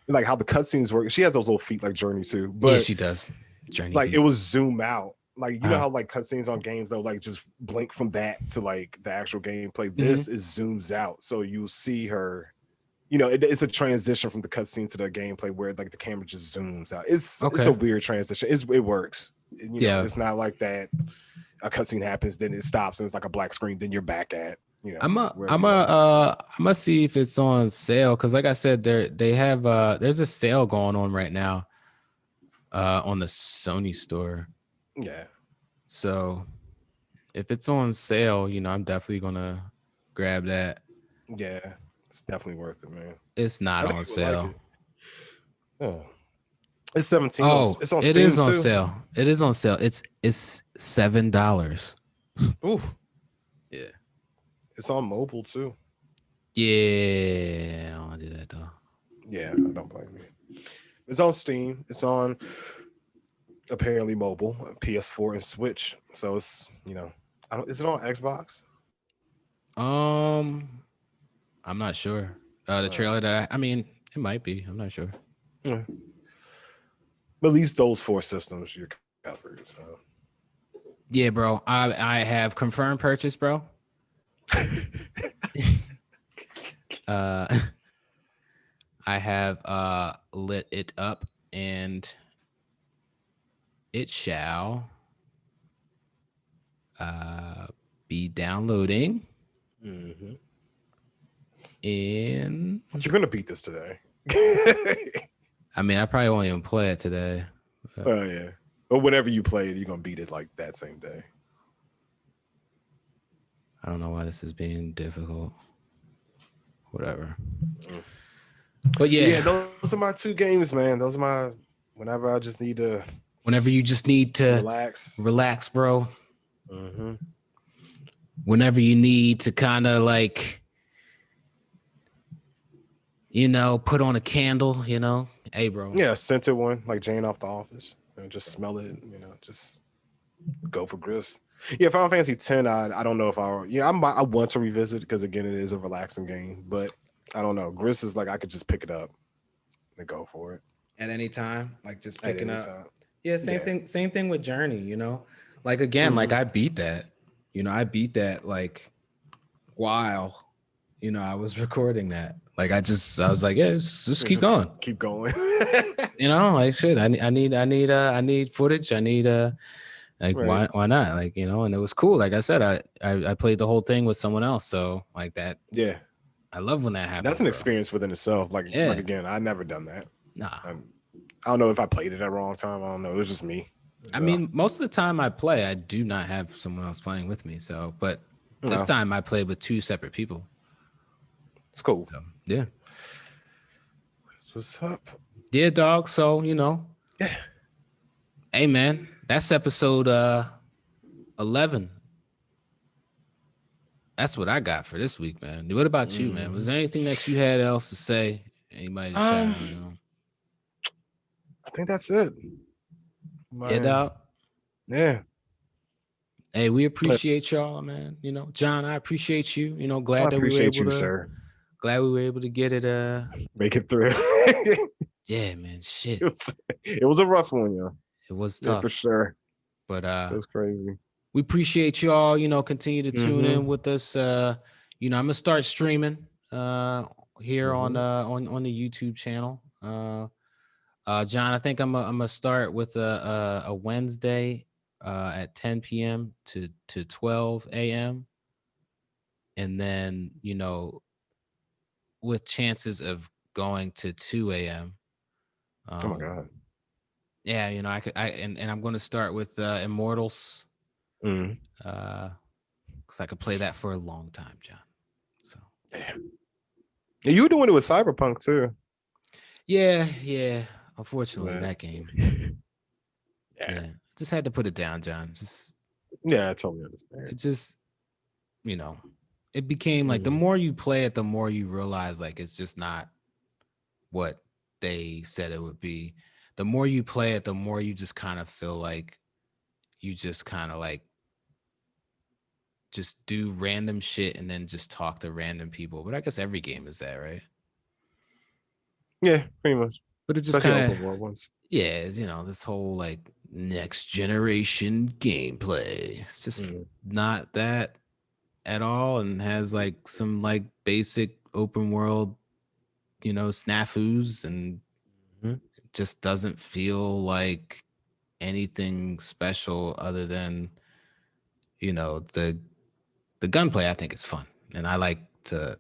S2: Like how the cutscenes work. She has those little feet like Journey too. But
S1: yeah, she does. Journey
S2: like
S1: feet.
S2: It was zoom out. Like, you know how like cutscenes on games, they'll like just blink from that to like the actual gameplay. This is zooms out. So you'll see her, you know, it's a transition from the cutscene to the gameplay where like the camera just zooms out. It's a weird transition. It works. You know, it's not like that a cutscene happens, then it stops and it's like a black screen, then you're back at, you know. I'm
S1: gonna see if it's on sale, because like I said, they have there's a sale going on right now on the Sony store.
S2: Yeah.
S1: So if it's on sale, you know, I'm definitely gonna grab that.
S2: Yeah, it's definitely worth it, man.
S1: It's not on sale.
S2: Like oh, it's 17.
S1: Oh,
S2: it's on
S1: Steam. It is on sale. It is on sale. It's $7.
S2: Ooh.
S1: Yeah.
S2: It's on mobile too.
S1: Yeah, I don't want to do that though.
S2: Yeah, I don't blame you. It's on Steam. It's on apparently mobile, PS4 and Switch. So it's, you know, is it on Xbox?
S1: I'm not sure. The trailer that I mean, it might be. I'm not sure.
S2: Yeah. But at least those 4 systems you're covered. So
S1: yeah, bro. I have confirmed purchase, bro. I have lit it up, and it shall be downloading. And
S2: but you're gonna beat this today.
S1: I mean, I probably won't even play it today.
S2: Oh yeah. Or whenever you play it, you're gonna beat it like that same day.
S1: I don't know why this is being difficult. Whatever. But yeah,
S2: those are my 2 games, man. Those are my whenever you just need to
S1: relax, bro. Whenever you need to kind of like, you know, put on a candle, you know, hey, bro.
S2: Yeah, scented one like Jane off The Office. You know, just smell it, you know, just go for Gris. Yeah, Final Fantasy X, I don't know if I want to revisit because again, it is a relaxing game, but I don't know. Gris is like I could just pick it up and go for it
S1: at any time, like just picking up. Yeah, same thing with Journey, you know. Like again, like I beat that. You know, I beat that like while, you know, I was recording that. Like I was like, yeah, just keep going.
S2: Keep going.
S1: You know, like shit. I need footage. I need like why not? Like, you know, and it was cool. Like I said, I played the whole thing with someone else. So like that.
S2: Yeah.
S1: I love when that happens.
S2: That's an experience within itself. Like again, I never done that.
S1: Nah.
S2: I don't know if I played it at the wrong time. I don't know. It was just me.
S1: I mean, most of the time I play, I do not have someone else playing with me. So, but this time I played with 2 separate people.
S2: It's cool.
S1: So, yeah.
S2: What's up?
S1: Yeah, dog. So, you know.
S2: Yeah.
S1: Hey, man. That's episode 11. That's what I got for this week, man. What about you, man? Was there anything that you had else to say? Anybody?
S2: I think that's it.
S1: Head out.
S2: Yeah.
S1: Hey, we appreciate y'all, man. You know, John, I appreciate you. You know, glad that we were able to.
S2: Sir.
S1: Glad we were able to get it.
S2: Make it through.
S1: Yeah, man. Shit.
S2: It was a rough one, yo.
S1: It was tough
S2: for sure.
S1: But
S2: it was crazy.
S1: We appreciate y'all. You know, continue to tune in with us. You know, I'm gonna start streaming here on the YouTube channel. John, I think I'm gonna start with a Wednesday at 10 p.m. to 12 a.m. and then, you know, with chances of going to 2 a.m.
S2: Oh my God.
S1: Yeah, you know, and I'm going to start with Immortals. Because I could play that for a long time, John. So
S2: yeah, you were doing it with Cyberpunk too.
S1: Yeah. Unfortunately, that game. Yeah, just had to put it down, John.
S2: I totally understand.
S1: It just, you know, it became like the more you play it, the more you realize like it's just not what they said it would be. The more you play it, the more you just kind of feel like you just kind of like just do random shit and then just talk to random people. But I guess every game is that, right?
S2: Yeah, pretty much.
S1: But it just kind of, yeah, you know, this whole like next generation gameplay. It's just not that at all, and has like some like basic open world, you know, snafus, and it just doesn't feel like anything special other than, you know, the gunplay. I think is fun, and I like to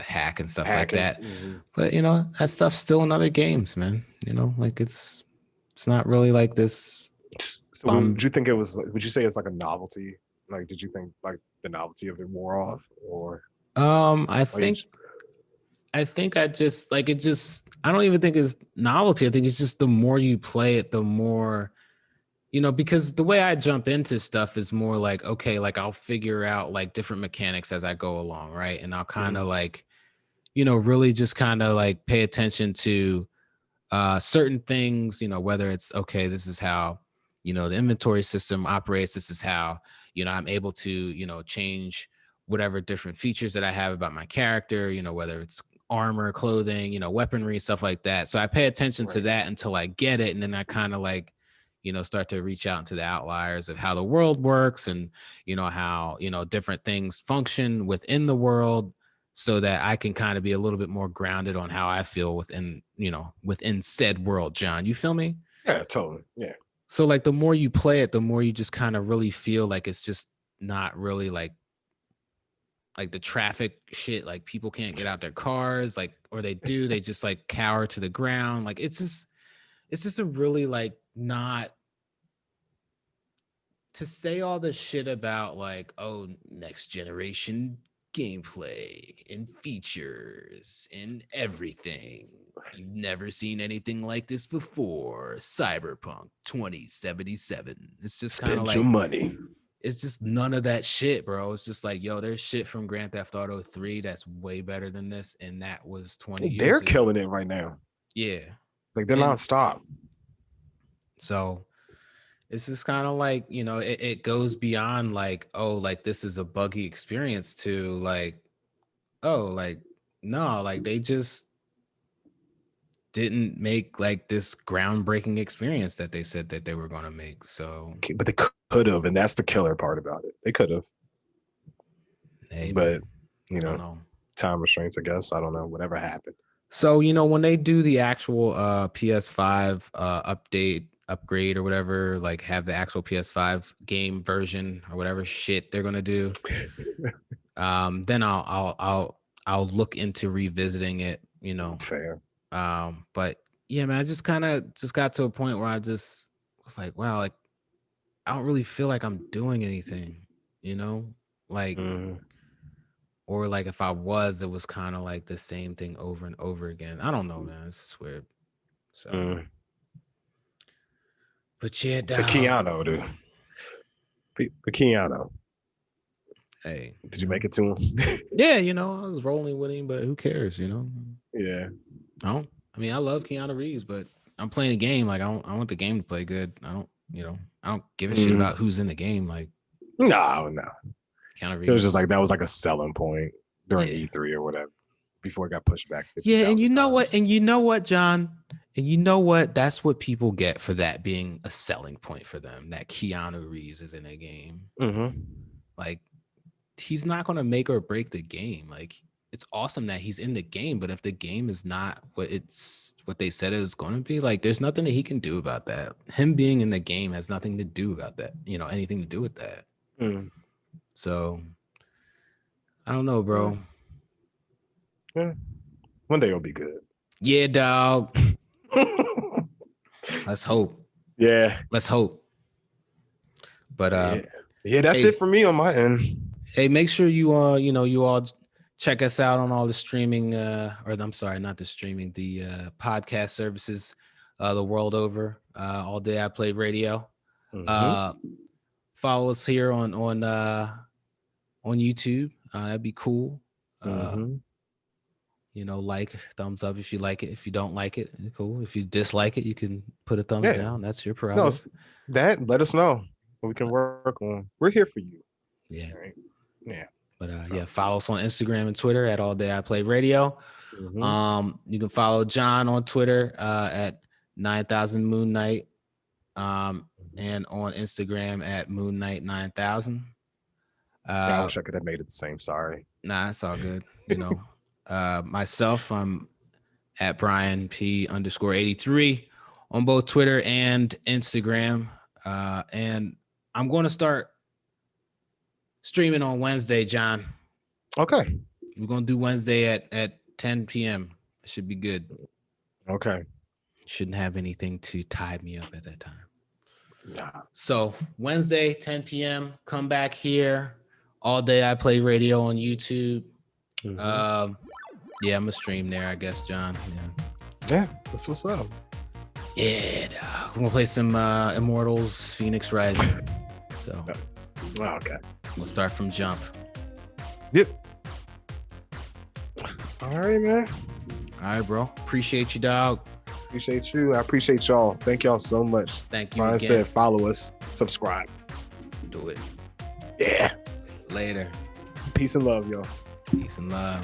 S1: hack and stuff like that. But you know, that stuff's still in other games, man. You know, like it's not really like this.
S2: So would you think it was? Would you say it's like a novelty? Like, did you think like the novelty of it wore off, or?
S1: I think I just like it. Just I don't even think it's novelty. I think it's just the more you play it, the more. You know, because the way I jump into stuff is more like, okay, like I'll figure out like different mechanics as I go along, right? And I'll kind of like, you know, really just kind of like pay attention to certain things, you know, whether it's, okay, this is how, you know, the inventory system operates. This is how, you know, I'm able to, you know, change whatever different features that I have about my character, you know, whether it's armor, clothing, you know, weaponry, stuff like that. So I pay attention to that until I get it. And then I kind of like, you know, start to reach out into the outliers of how the world works and, you know, how, you know, different things function within the world so that I can kind of be a little bit more grounded on how I feel within, you know, within said world, John. You feel me?
S2: Yeah, totally. Yeah.
S1: So like the more you play it, the more you just kind of really feel like it's just not really like the traffic shit, like people can't get out their cars, like, or they do, they just like cower to the ground. Like it's just a really like not to say all this shit about like, oh, next generation gameplay and features and everything. You've never seen anything like this before. Cyberpunk 2077. It's just kind of like
S2: your money.
S1: It's just none of that shit, bro. It's just like, yo, there's shit from Grand Theft Auto 3 that's way better than this, and that was 20 years ago.
S2: They're killing it right now.
S1: Yeah.
S2: Like they're nonstop.
S1: So it's just kind of like, you know, it goes beyond like, oh, like this is a buggy experience to like, oh, like, no, like they just didn't make like this groundbreaking experience that they said that they were going to make. So,
S2: but they could have, and that's the killer part about it. They could have. Hey, but you know, time restraints, I guess. I don't know. Whatever happened.
S1: So, you know, when they do the actual PS5 upgrade or whatever, like have the actual PS5 game version or whatever shit they're gonna do, then I'll look into revisiting it. You know,
S2: fair.
S1: But yeah, man, I just kind of just got to a point where I just was like, wow, like I don't really feel like I'm doing anything. You know, like. Or like if I was, it was kind of like the same thing over and over again. I don't know, man. It's just weird. So, but yeah,
S2: the Keanu, dude. The Keanu.
S1: Hey,
S2: did you make it to him?
S1: Yeah, you know, I was rolling with him, but who cares, you know?
S2: Yeah.
S1: I mean, I love Keanu Reeves, but I'm playing a game. Like I want the game to play good. I don't give a shit about who's in the game. Like
S2: no.
S1: Counter
S2: It was just like that was like a selling point during E3 or whatever before it got pushed back.
S1: Yeah, and you know what? And you know what, John? And you know what? That's what people get for that being a selling point for them. That Keanu Reeves is in a game. Like he's not going to make or break the game. Like it's awesome that he's in the game, but if the game is not what they said it was going to be, like there's nothing that he can do about that. Him being in the game has nothing to do about that. Anything to do with that. So I don't know, bro.
S2: Yeah. One day it'll be good.
S1: Yeah, dog. Let's hope.
S2: Yeah.
S1: Let's hope. But
S2: that's it for me on my end.
S1: Hey, make sure you all check us out on all the streaming the podcast services the world over. All Day I Play Radio. Follow us here on YouTube. That'd be cool. Like, thumbs up if you like it. If you don't like it, cool. If you dislike it, you can put a thumbs down. That's your prerogative.
S2: No, let us know what we can work on. We're here for you.
S1: Yeah.
S2: Right? Yeah.
S1: But follow us on Instagram and Twitter at All Day I Play Radio. You can follow John on Twitter at 9000 Moon Knight, and on Instagram at Moon Knight 9000.
S2: I wish I could have made it the same. Sorry.
S1: Nah, it's all good. Myself, I'm at Brian P_83 on both Twitter and Instagram. And I'm going to start streaming on Wednesday, John.
S2: Okay.
S1: We're going to do Wednesday at 10 p.m. It should be good.
S2: Okay.
S1: Shouldn't have anything to tie me up at that time.
S2: Nah.
S1: So Wednesday, 10 p.m. Come back here. All Day I Play Radio on YouTube. I'm gonna stream there, I guess, John.
S2: Yeah, that's what's up.
S1: Yeah, we're gonna play some Immortals Phoenix Rising. So
S2: okay.
S1: We'll start from jump.
S2: Yep. All right, man.
S1: All right, bro. Appreciate you, dog.
S2: Appreciate you. I appreciate y'all. Thank y'all so much.
S1: Thank you.
S2: Brian
S1: again.
S2: said follow us, subscribe.
S1: Do it.
S2: Yeah.
S1: Later.
S2: Peace and love, y'all.
S1: Peace and love.